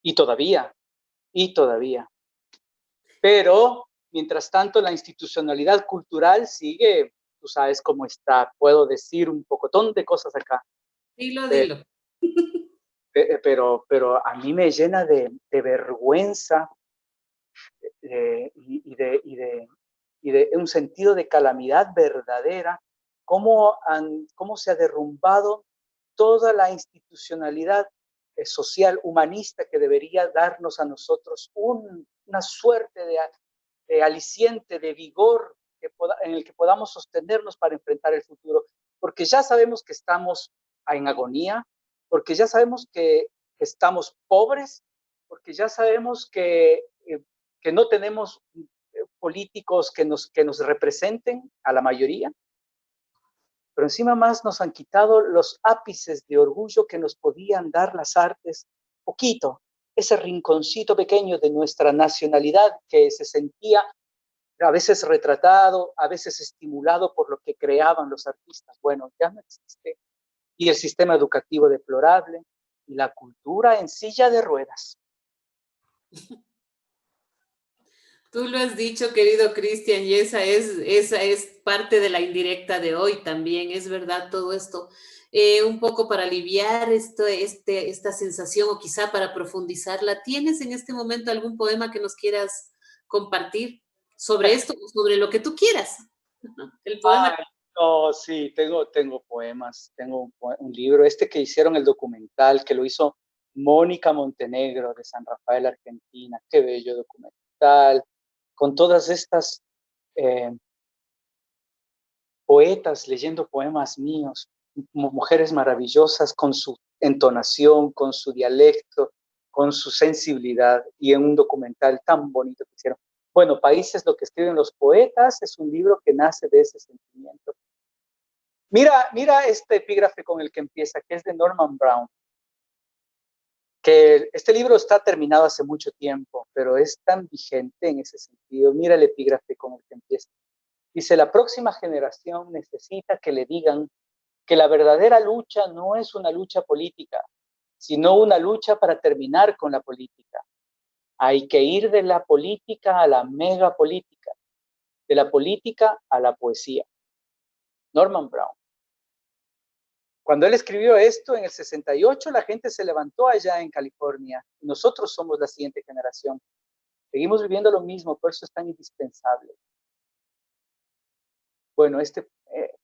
Y todavía. Pero, mientras tanto, la institucionalidad cultural sigue, tú sabes cómo está. Puedo decir un pocotón de cosas acá. Dilo. Pero a mí me llena de vergüenza y de un sentido de calamidad verdadera, cómo se ha derrumbado toda la institucionalidad social, humanista, que debería darnos a nosotros una suerte aliciente, de vigor, en el que podamos sostenernos para enfrentar el futuro, porque ya sabemos que estamos en agonía, porque ya sabemos que estamos pobres, porque ya sabemos que no tenemos políticos que nos representen a la mayoría, pero encima más nos han quitado los ápices de orgullo que nos podían dar las artes, poquito, ese rinconcito pequeño de nuestra nacionalidad que se sentía a veces retratado, a veces estimulado por lo que creaban los artistas. Bueno, ya no existe. Y el sistema educativo deplorable y la cultura en silla de ruedas. Tú lo has dicho, querido Cristian, y esa es parte de la indirecta de hoy también, es verdad todo esto. Un poco para aliviar esta sensación o quizá para profundizarla, ¿tienes en este momento algún poema que nos quieras compartir sobre esto, sobre lo que tú quieras? El poema. Oh, sí, tengo poemas, tengo un libro, que hicieron el documental, que lo hizo Mónica Montenegro de San Rafael, Argentina. Qué bello documental, con todas estas poetas leyendo poemas míos, mujeres maravillosas con su entonación, con su dialecto, con su sensibilidad, y en un documental tan bonito que hicieron. Bueno, Países, lo que escriben los poetas, es un libro que nace de ese sentimiento. Mira este epígrafe con el que empieza, que es de Norman Brown, que este libro está terminado hace mucho tiempo, pero es tan vigente en ese sentido. Mira el epígrafe con el que empieza. Dice, la próxima generación necesita que le digan que la verdadera lucha no es una lucha política, sino una lucha para terminar con la política. Hay que ir de la política a la megapolítica, de la política a la poesía. Norman Brown. Cuando él escribió esto en el 68, la gente se levantó allá en California. Nosotros somos la siguiente generación. Seguimos viviendo lo mismo, por eso es tan indispensable. Bueno,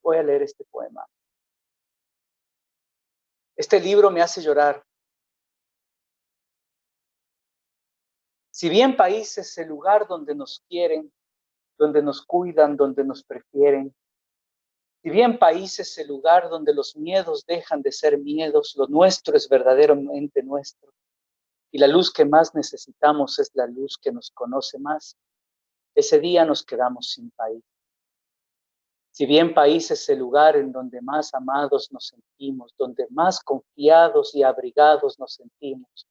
voy a leer este poema. Este libro me hace llorar. Si bien país es el lugar donde nos quieren, donde nos cuidan, donde nos prefieren, si bien país es el lugar donde los miedos dejan de ser miedos, lo nuestro es verdaderamente nuestro, y la luz que más necesitamos es la luz que nos conoce más, ese día nos quedamos sin país. Si bien país es el lugar en donde más amados nos sentimos, donde más confiados y abrigados nos sentimos,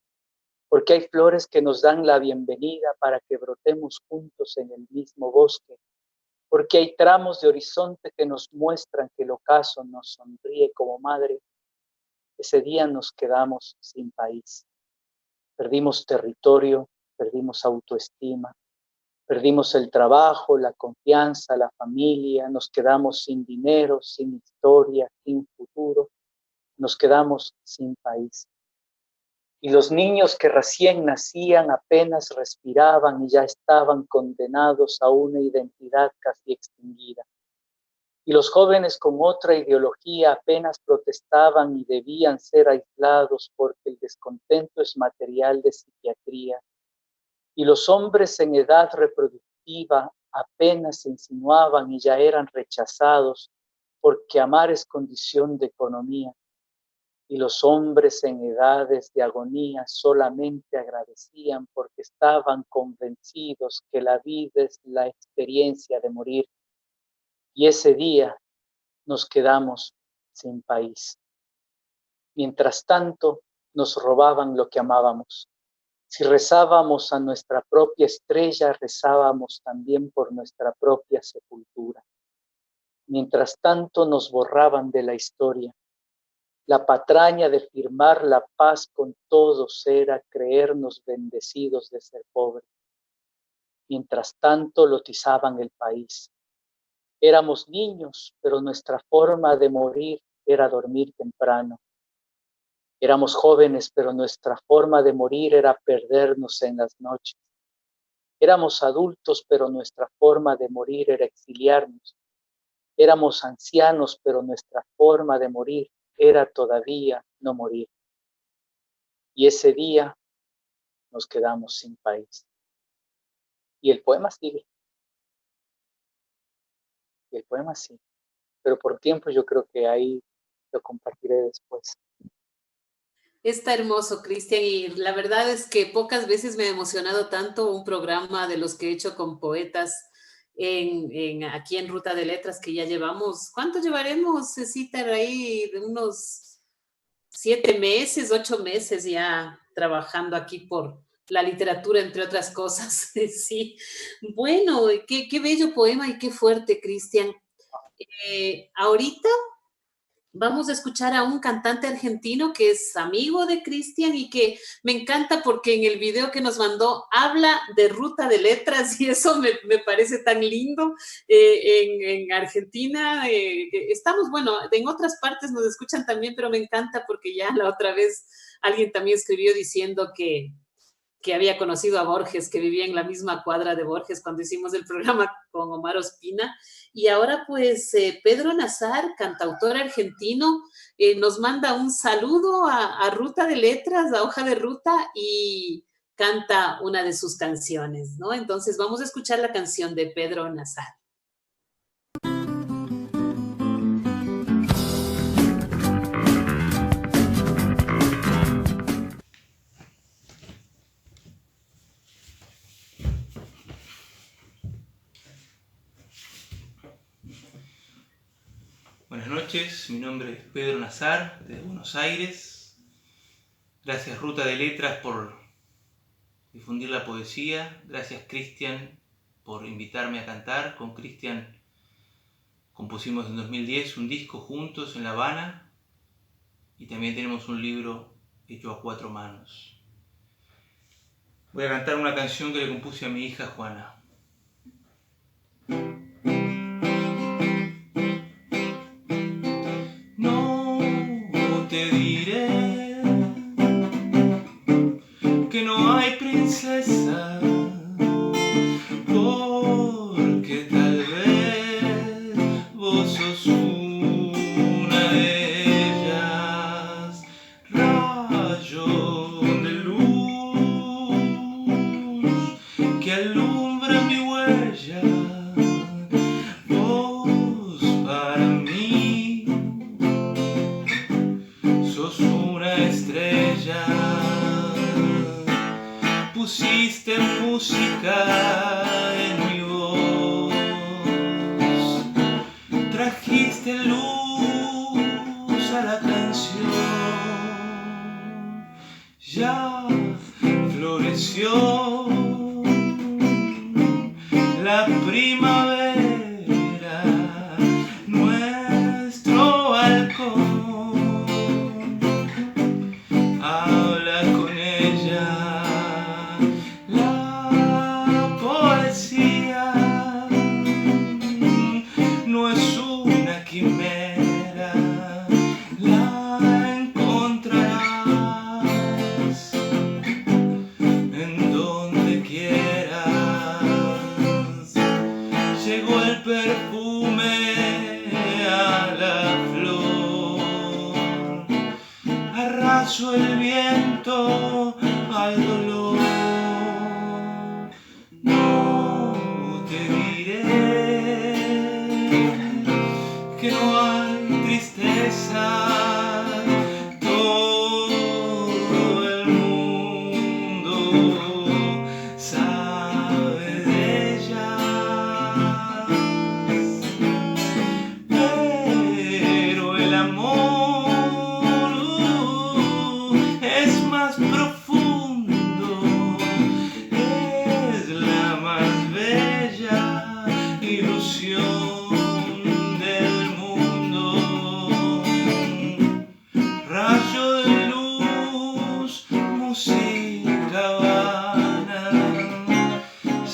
porque hay flores que nos dan la bienvenida para que brotemos juntos en el mismo bosque, porque hay tramos de horizonte que nos muestran que el ocaso nos sonríe como madre, ese día nos quedamos sin país. Perdimos territorio, perdimos autoestima, perdimos el trabajo, la confianza, la familia, nos quedamos sin dinero, sin historia, sin futuro, nos quedamos sin país. Y los niños que recién nacían apenas respiraban y ya estaban condenados a una identidad casi extinguida. Y los jóvenes con otra ideología apenas protestaban y debían ser aislados porque el descontento es material de psiquiatría. Y los hombres en edad reproductiva apenas se insinuaban y ya eran rechazados porque amar es condición de economía. Y los hombres en edades de agonía solamente agradecían porque estaban convencidos que la vida es la experiencia de morir. Y ese día nos quedamos sin país. Mientras tanto, nos robaban lo que amábamos. Si rezábamos a nuestra propia estrella, rezábamos también por nuestra propia sepultura. Mientras tanto, nos borraban de la historia. La patraña de firmar la paz con todos era creernos bendecidos de ser pobres. Mientras tanto, lotizaban el país. Éramos niños, pero nuestra forma de morir era dormir temprano. Éramos jóvenes, pero nuestra forma de morir era perdernos en las noches. Éramos adultos, pero nuestra forma de morir era exiliarnos. Éramos ancianos, pero nuestra forma de morir era todavía no morir. Y ese día nos quedamos sin país. Y el poema sigue. y el poema sí, pero por tiempo yo creo que ahí lo compartiré después. Está hermoso, Cristian, y la verdad es que pocas veces me ha emocionado tanto un programa de los que he hecho con poetas aquí en Ruta de Letras, que ya llevamos, ¿cuánto llevaremos, Cecita, ahí? De unos 7 meses, 8 meses ya trabajando aquí por la literatura, entre otras cosas. Sí, bueno, qué bello poema y qué fuerte, Cristian. Ahorita vamos a escuchar a un cantante argentino que es amigo de Cristian y que me encanta porque en el video que nos mandó habla de Ruta de Letras y eso me parece tan lindo. En Argentina estamos, bueno, en otras partes nos escuchan también, pero me encanta porque ya la otra vez alguien también escribió diciendo que había conocido a Borges, que vivía en la misma cuadra de Borges cuando hicimos el programa con Omar Ospina. Y ahora pues Pedro Nazar, cantautor argentino, nos manda un saludo a Ruta de Letras, a Hoja de Ruta, y canta una de sus canciones, ¿no? Entonces vamos a escuchar la canción de Pedro Nazar. Buenas noches, mi nombre es Pedro Nazar, de Buenos Aires. Gracias Ruta de Letras por difundir la poesía. Gracias Cristian por invitarme a cantar. Con Cristian compusimos en 2010 un disco juntos en La Habana y también tenemos un libro hecho a 4 manos. Voy a cantar una canción que le compuse a mi hija Juana. Que no hay princesa, porque tal vez vos sos una de ellas, rayo de luz que alumbra mi huella, vos para mí sos una estrella. Pusiste música en mi voz, trajiste luz a la canción, ya floreció la primavera, nuestro balcón, habla con ella. No es una quimera, la encontrarás en donde quieras. Llegó el perfume a la flor, arrasó el viento al dolor. No te diré que no hay tristeza, todo el mundo sabe de ellas, pero el amor es más profundo, es la más bella ilusión.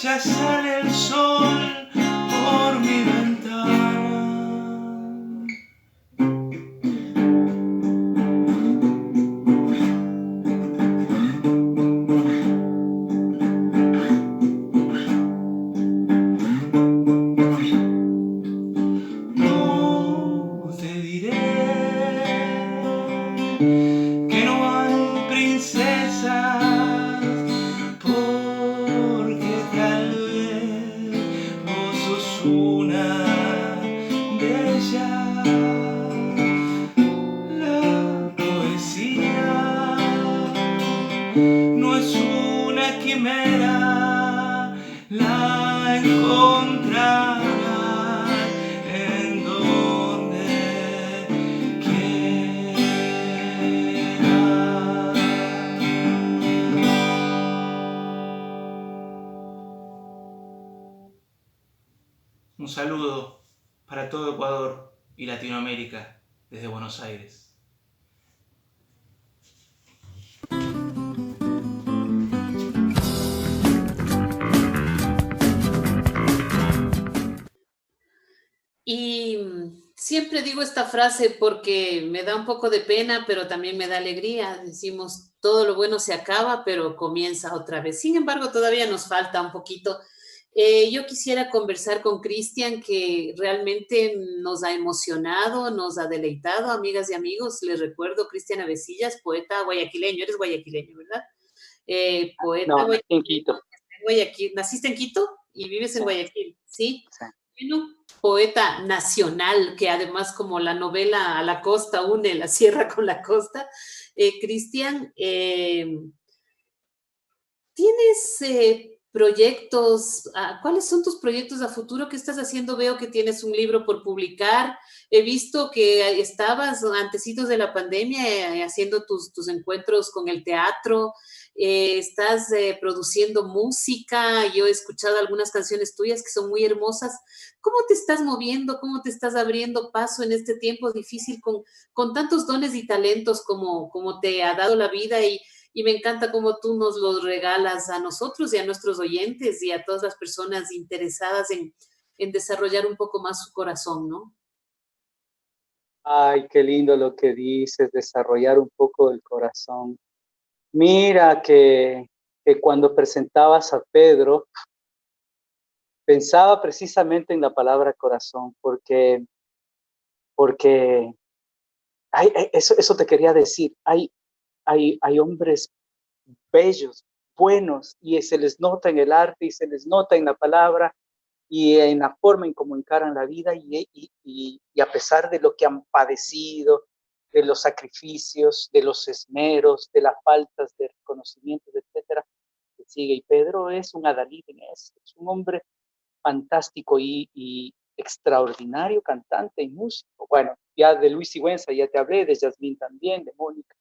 Ya sale el sol por mi ventana. No te diré que no hay princesas, porque tal vez vos la encontrarás en donde quieras. Un saludo para todo Ecuador y Latinoamérica desde Buenos Aires. Y siempre digo esta frase porque me da un poco de pena, pero también me da alegría. Decimos, todo lo bueno se acaba, pero comienza otra vez. Sin embargo, todavía nos falta un poquito. Yo quisiera conversar con Cristian, que realmente nos ha emocionado, nos ha deleitado, amigas y amigos. Les recuerdo, Cristian Avecillas, poeta guayaquileño. Eres guayaquileño, ¿verdad? Poeta No, en guayaquileño. Quito. Guayaquil. ¿Naciste en Quito y vives en Sí, Guayaquil? ¿Sí? sí. Bueno, poeta nacional, que además como la novela A la costa une la sierra con la costa. Cristian, ¿tienes proyectos? ¿Cuáles son tus proyectos a futuro? ¿Qué estás haciendo? Veo que tienes un libro por publicar. He visto que estabas antecitos de la pandemia haciendo tus encuentros con el teatro. Estás produciendo música. Yo he escuchado algunas canciones tuyas que son muy hermosas. ¿Cómo te estás moviendo? ¿Cómo te estás abriendo paso en este tiempo difícil con tantos dones y talentos como te ha dado la vida? Y me encanta cómo tú nos los regalas a nosotros y a nuestros oyentes y a todas las personas interesadas en desarrollar un poco más su corazón, ¿no? Ay, qué lindo lo que dices, desarrollar un poco el corazón. Mira que cuando presentabas a Pedro, pensaba precisamente en la palabra corazón, porque eso te quería decir. Hay hombres bellos, buenos, y se les nota en el arte y se les nota en la palabra y en la forma en cómo encaran la vida y a pesar de lo que han padecido, de los sacrificios, de los esmeros, de las faltas de reconocimientos, etcétera, que sigue. Y Pedro es un adalid en eso, es un hombre fantástico y extraordinario cantante y músico. Bueno, ya de Luis Sigüenza ya te hablé, de Yasmín también, de Mónica.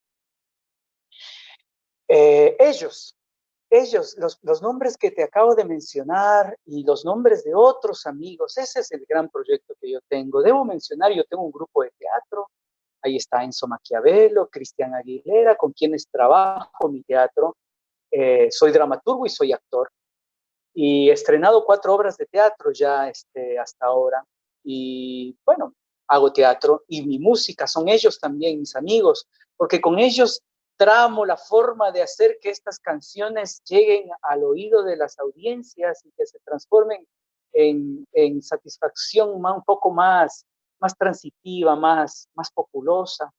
Ellos, los nombres que te acabo de mencionar y los nombres de otros amigos, ese es el gran proyecto que yo tengo. Debo mencionar, yo tengo un grupo de teatro, ahí está Enzo Maquiavelo, Cristian Aguilera, con quienes trabajo mi teatro. Soy dramaturgo y soy actor. Y he estrenado 4 obras de teatro ya hasta ahora. Y bueno, hago teatro y mi música, son ellos también, mis amigos, porque con ellos tramo la forma de hacer que estas canciones lleguen al oído de las audiencias y que se transformen en satisfacción un poco más transitiva, más populosa.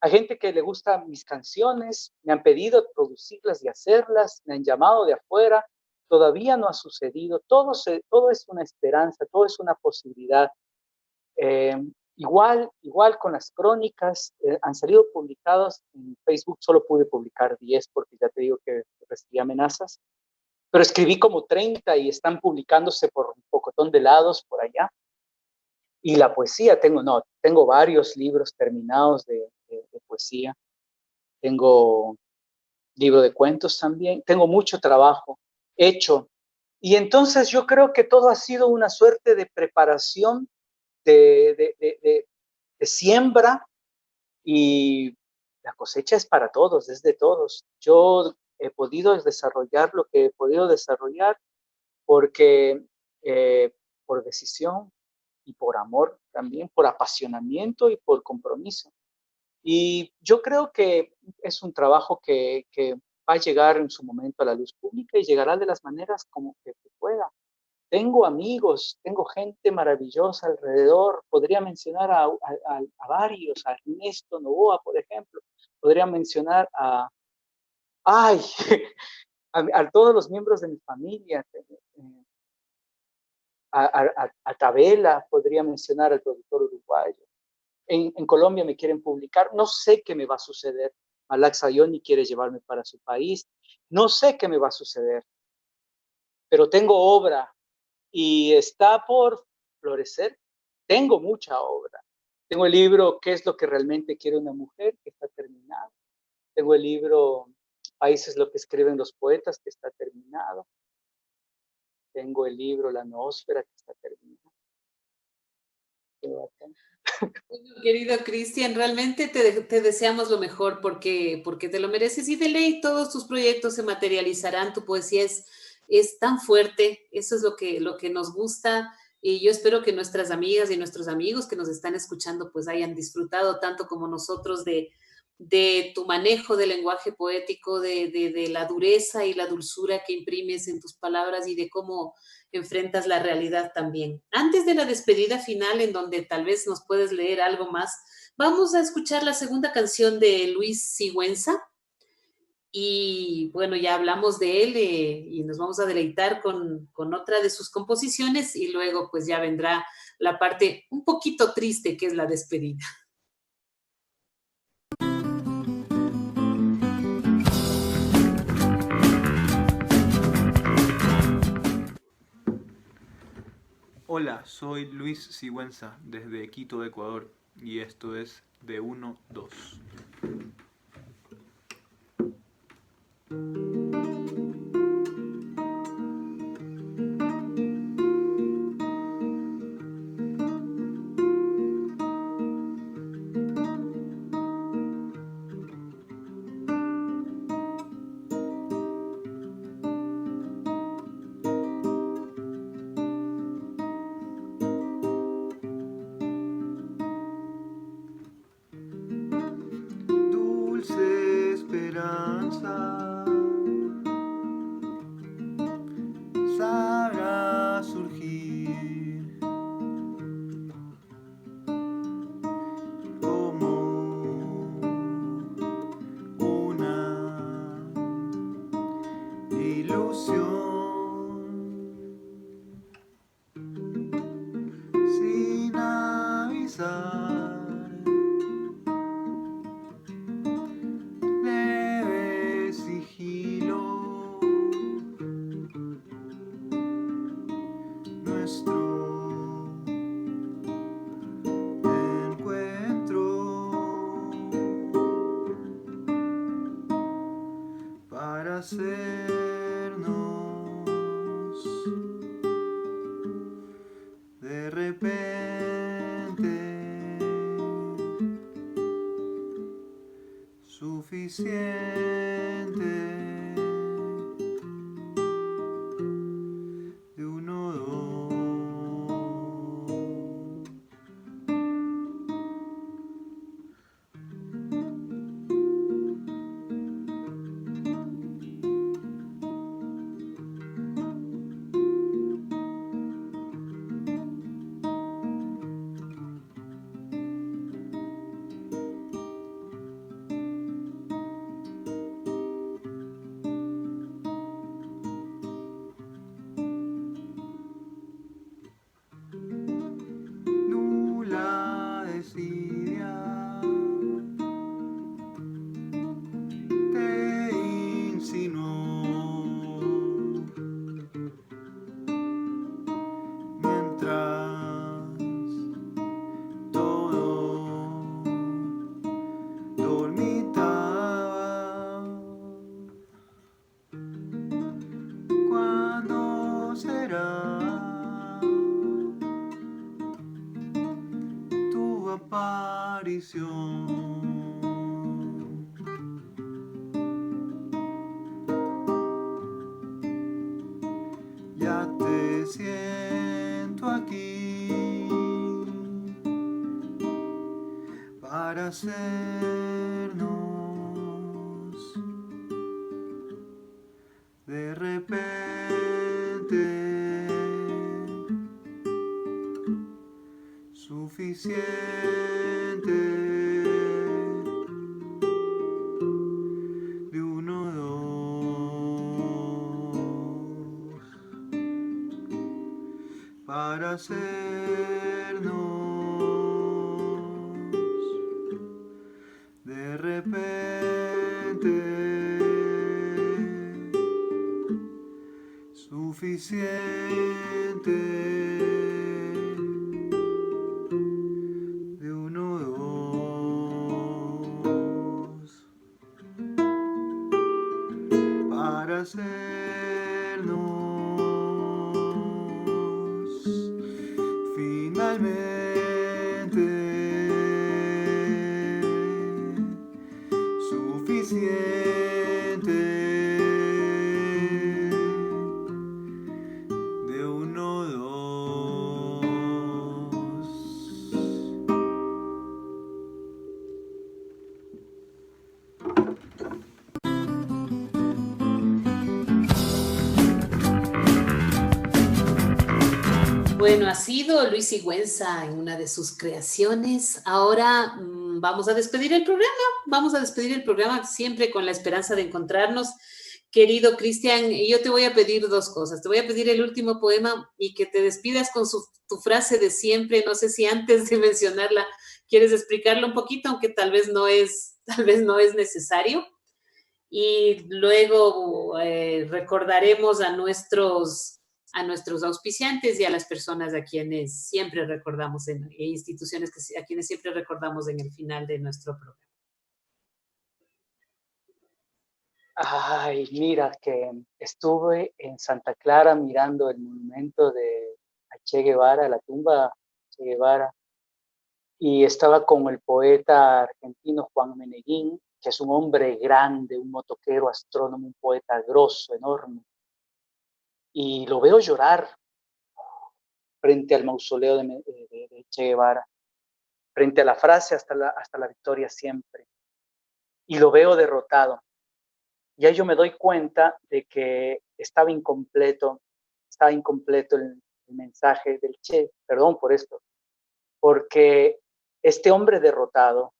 Hay gente que le gustan mis canciones, me han pedido producirlas y hacerlas, me han llamado de afuera, todavía no ha sucedido, todo es una esperanza, todo es una posibilidad. Eh, igual con las crónicas, han salido publicados en Facebook, solo pude publicar 10 porque ya te digo que recibí amenazas, pero escribí como 30 y están publicándose por un pocotón de lados por allá. Y la poesía, tengo varios libros terminados de poesía, tengo libro de cuentos también, tengo mucho trabajo hecho. Y entonces yo creo que todo ha sido una suerte de preparación, de siembra, y la cosecha es para todos, es de todos. Yo he podido desarrollar lo que he podido desarrollar porque por decisión y por amor también, por apasionamiento y por compromiso. Y yo creo que es un trabajo que va a llegar en su momento a la luz pública y llegará de las maneras como que pueda. Tengo amigos, tengo gente maravillosa alrededor. Podría mencionar a varios, a Ernesto Novoa, por ejemplo. Podría mencionar ay, a todos los miembros de mi familia. A Tabela, podría mencionar al productor uruguayo. En Colombia me quieren publicar, no sé qué me va a suceder. Malak Sayoni quiere llevarme para su país, no sé qué me va a suceder. pero tengo obra y está por florecer. Tengo mucha obra. Tengo el libro ¿Qué es lo que realmente quiere una mujer?, que está terminado. Tengo el libro Países lo que escriben los poetas, que está terminado. Tengo el libro La noósfera, que está terminado. Qué bacán. Bueno, querido Cristian, realmente te deseamos lo mejor porque te lo mereces y de ley todos tus proyectos se materializarán. Tu poesía es tan fuerte, eso es lo que nos gusta y yo espero que nuestras amigas y nuestros amigos que nos están escuchando pues hayan disfrutado tanto como nosotros de tu manejo del lenguaje poético, de la dureza y la dulzura que imprimes en tus palabras y de cómo enfrentas la realidad también. Antes de la despedida final, en donde tal vez nos puedes leer algo más, vamos a escuchar la segunda canción de Luis Sigüenza. Y bueno, ya hablamos de él y nos vamos a deleitar con otra de sus composiciones y luego pues ya vendrá la parte un poquito triste que es la despedida. Hola, soy Luis Sigüenza desde Quito, Ecuador, y esto es de 1-2. Dulce esperanza sabrá surgir como una ilusión sin avisar. Leve sigilo, nuestro encuentro para hacernos de repente suficiente de 1-2. Nula desidia te insinuó mientras todo dormitaba. ¿Cuándo será tu aparición? Ya te siento aquí para hacernos de repente suficiente de 1-2 para hacernos de repente suficiente totalmente suficiente de uno dos. Bueno, ha sido Luis Sigüenza en una de sus creaciones. Ahora vamos a despedir el programa. Vamos a despedir el programa siempre con la esperanza de encontrarnos. Querido Cristian, yo te voy a pedir dos cosas. Te voy a pedir el último poema y que te despidas con tu frase de siempre. No sé si antes de mencionarla quieres explicarla un poquito, aunque tal vez no es necesario. Y luego recordaremos a nuestros auspiciantes y a las personas a quienes siempre recordamos, e instituciones a quienes siempre recordamos en el final de nuestro programa. Ay, mira que estuve en Santa Clara mirando el monumento de Che Guevara, la tumba de Che Guevara, y estaba con el poeta argentino Juan Meneguín, que es un hombre grande, un motoquero, astrónomo, un poeta grosso, enorme. Y lo veo llorar frente al mausoleo de Che Guevara, frente a la frase hasta la victoria siempre. Y lo veo derrotado. Y ahí yo me doy cuenta de que estaba incompleto el mensaje del Che. Perdón por esto. Porque este hombre derrotado,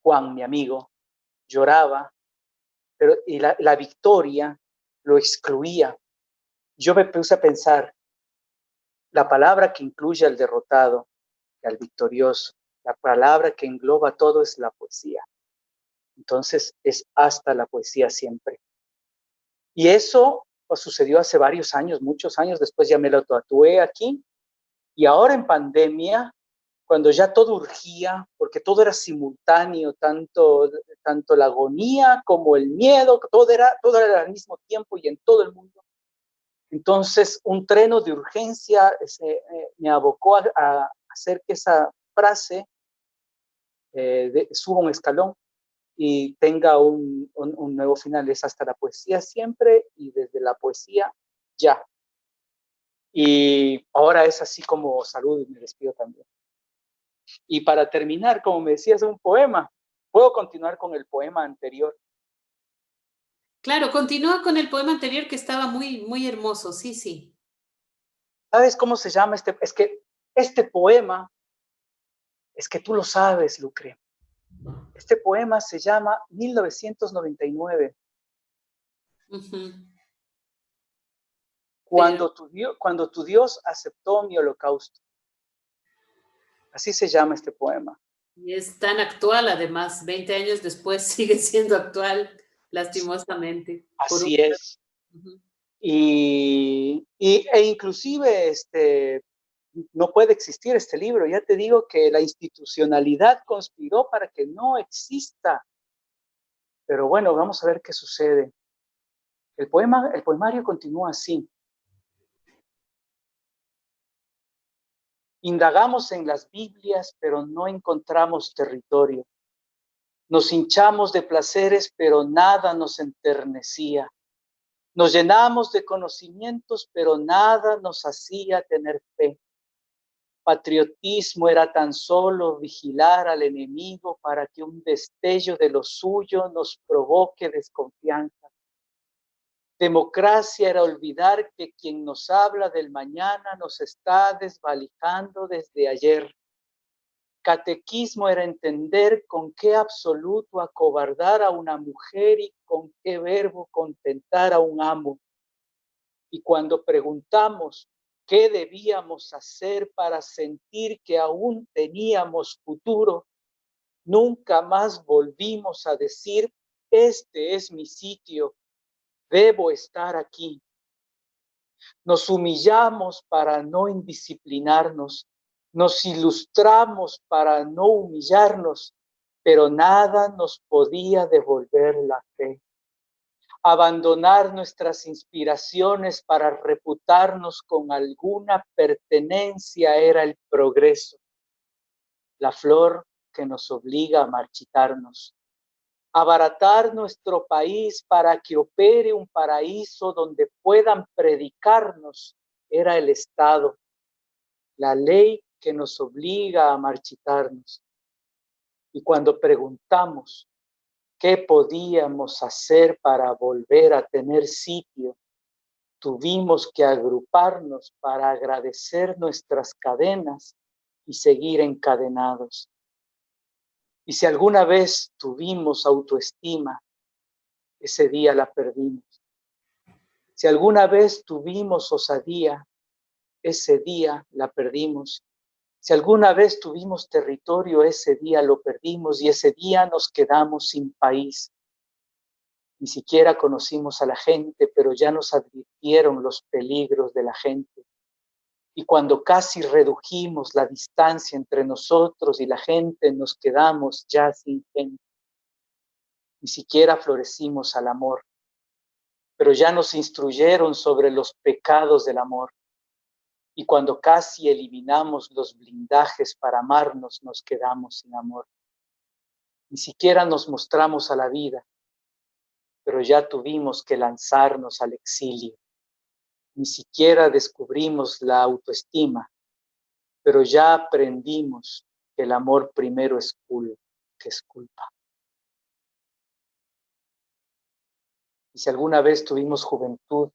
Juan, mi amigo, lloraba, y la victoria lo excluía. Yo me puse a pensar, la palabra que incluye al derrotado y al victorioso, la palabra que engloba todo es la poesía. Entonces es hasta la poesía siempre. Y eso pues, sucedió hace varios años, muchos años, después ya me lo tatué aquí. Y ahora en pandemia, cuando ya todo urgía, porque todo era simultáneo, tanto la agonía como el miedo, todo era al mismo tiempo y en todo el mundo. Entonces, un treno de urgencia me abocó a hacer que esa frase suba un escalón y tenga un nuevo final. Es hasta la poesía siempre y desde la poesía ya. Y ahora es así como salud y me despido también. Y para terminar, como me decías, un poema. ¿Puedo continuar con el poema anterior? Claro, continúa con el poema anterior que estaba muy, muy hermoso. Sí, sí. ¿Sabes cómo se llama este? Es que este poema, es que tú lo sabes, Lucre. Este poema se llama 1999. Uh-huh. Cuando tu Dios aceptó mi holocausto. Así se llama este poema. Y es tan actual, además, 20 años después sigue siendo actual, lastimosamente. Así es. Uh-huh. E inclusive no puede existir este libro. Ya te digo que la institucionalidad conspiró para que no exista. Pero bueno, vamos a ver qué sucede. El poemario continúa así. Indagamos en las Biblias, pero no encontramos territorio. Nos hinchamos de placeres, pero nada nos enternecía. Nos llenamos de conocimientos, pero nada nos hacía tener fe. Patriotismo era tan solo vigilar al enemigo para que un destello de lo suyo nos provoque desconfianza. Democracia era olvidar que quien nos habla del mañana nos está desvalijando desde ayer. Catequismo era entender con qué absoluto acobardar a una mujer y con qué verbo contentar a un amo. Y cuando preguntamos qué debíamos hacer para sentir que aún teníamos futuro, nunca más volvimos a decir, este es mi sitio, debo estar aquí. Nos humillamos para no indisciplinarnos, nos ilustramos para no humillarnos, pero nada nos podía devolver la fe. abandonar nuestras inspiraciones para reputarnos con alguna pertenencia era el progreso, la flor que nos obliga a marchitarnos. Abaratar nuestro país para que opere un paraíso donde puedan predicarnos era el Estado, la ley que nos obliga a marchitarnos. Y cuando preguntamos qué podíamos hacer para volver a tener sitio, tuvimos que agruparnos para agradecer nuestras cadenas y seguir encadenados. Y si alguna vez tuvimos autoestima, ese día la perdimos. Si alguna vez tuvimos osadía, ese día la perdimos. Si alguna vez tuvimos territorio, ese día lo perdimos y ese día nos quedamos sin país. Ni siquiera conocimos a la gente, pero ya nos advirtieron los peligros de la gente. Y cuando casi redujimos la distancia entre nosotros y la gente, nos quedamos ya sin gente. Ni siquiera florecimos al amor, pero ya nos instruyeron sobre los pecados del amor. Y cuando casi eliminamos los blindajes para amarnos, nos quedamos sin amor. Ni siquiera nos mostramos a la vida, pero ya tuvimos que lanzarnos al exilio. Ni siquiera descubrimos la autoestima, pero ya aprendimos que el amor primero es culpa. Y si alguna vez tuvimos juventud,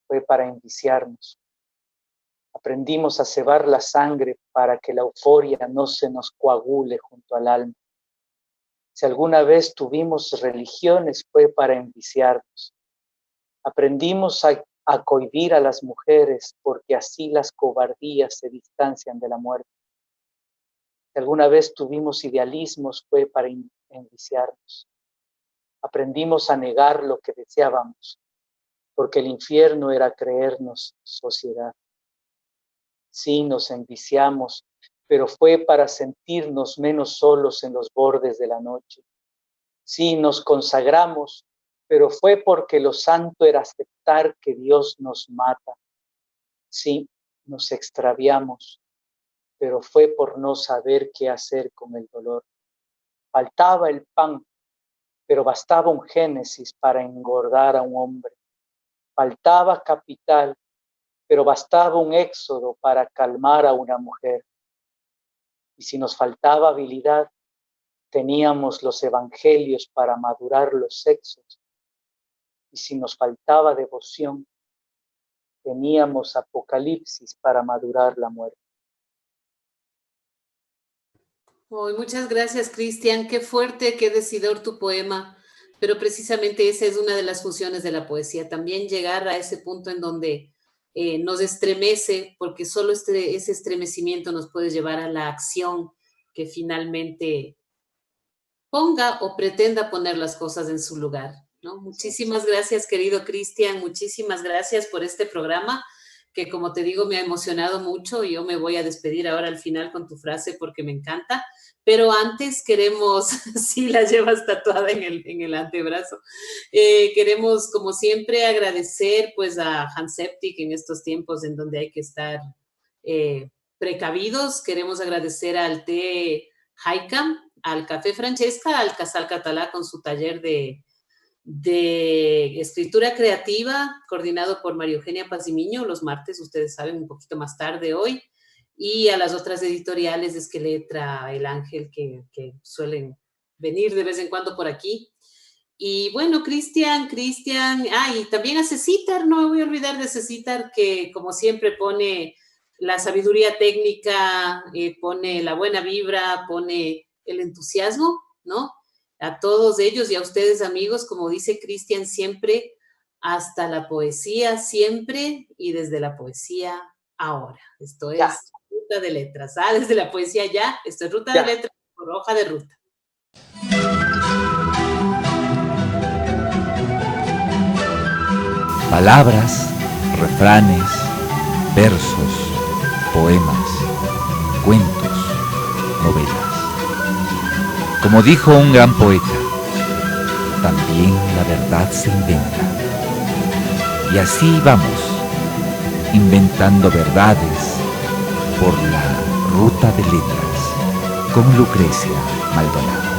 fue para enviciarnos. Aprendimos a cebar la sangre para que la euforia no se nos coagule junto al alma. Si alguna vez tuvimos religiones, fue para enviciarnos. Aprendimos a cohibir a las mujeres porque así las cobardías se distancian de la muerte. Si alguna vez tuvimos idealismos, fue para enviciarnos. Aprendimos a negar lo que deseábamos, porque el infierno era creernos sociedad. Sí, nos enviciamos, pero fue para sentirnos menos solos en los bordes de la noche. Sí, nos consagramos, pero fue porque lo santo era aceptar que Dios nos mata. Sí, nos extraviamos, pero fue por no saber qué hacer con el dolor. Faltaba el pan, pero bastaba un Génesis para engordar a un hombre. Faltaba capital, pero bastaba un Éxodo para calmar a una mujer. Y si nos faltaba habilidad, teníamos los evangelios para madurar los sexos. Y si nos faltaba devoción, teníamos Apocalipsis para madurar la muerte. Oh, muchas gracias, Cristian. Qué fuerte, qué decidor tu poema. Pero precisamente esa es una de las funciones de la poesía, también llegar a ese punto en donde nos estremece, porque solo ese estremecimiento nos puede llevar a la acción que finalmente ponga o pretenda poner las cosas en su lugar, ¿no? Muchísimas gracias, querido Cristian, muchísimas gracias por este programa, que como te digo, me ha emocionado mucho. Yo me voy a despedir ahora al final con tu frase porque me encanta, pero antes queremos, sí la llevas tatuada en el antebrazo, queremos como siempre agradecer pues a Hanseptic en estos tiempos en donde hay que estar precavidos. Queremos agradecer al té Haikam, al Café Francesca, al Casal Catalá con su taller de escritura creativa, coordinado por María Eugenia Pazimiño, los martes, ustedes saben, un poquito más tarde hoy, y a las otras editoriales de Esqueletra, El Ángel, que suelen venir de vez en cuando por aquí. Y bueno, Cristian, y también a Cecitar, no me voy a olvidar de Cecitar, que como siempre pone la sabiduría técnica, pone la buena vibra, pone el entusiasmo, ¿no? A todos ellos y a ustedes, amigos, como dice Cristian, siempre hasta la poesía, siempre, y desde la poesía ahora. Esto es Ruta de Letras. Desde la poesía ya, esto es Ruta de Letras por Hoja de Ruta. Palabras, refranes, versos, poemas, cuentos, novelas. Como dijo un gran poeta, también la verdad se inventa. Y así vamos, inventando verdades por la ruta de letras con Lucrecia Maldonado.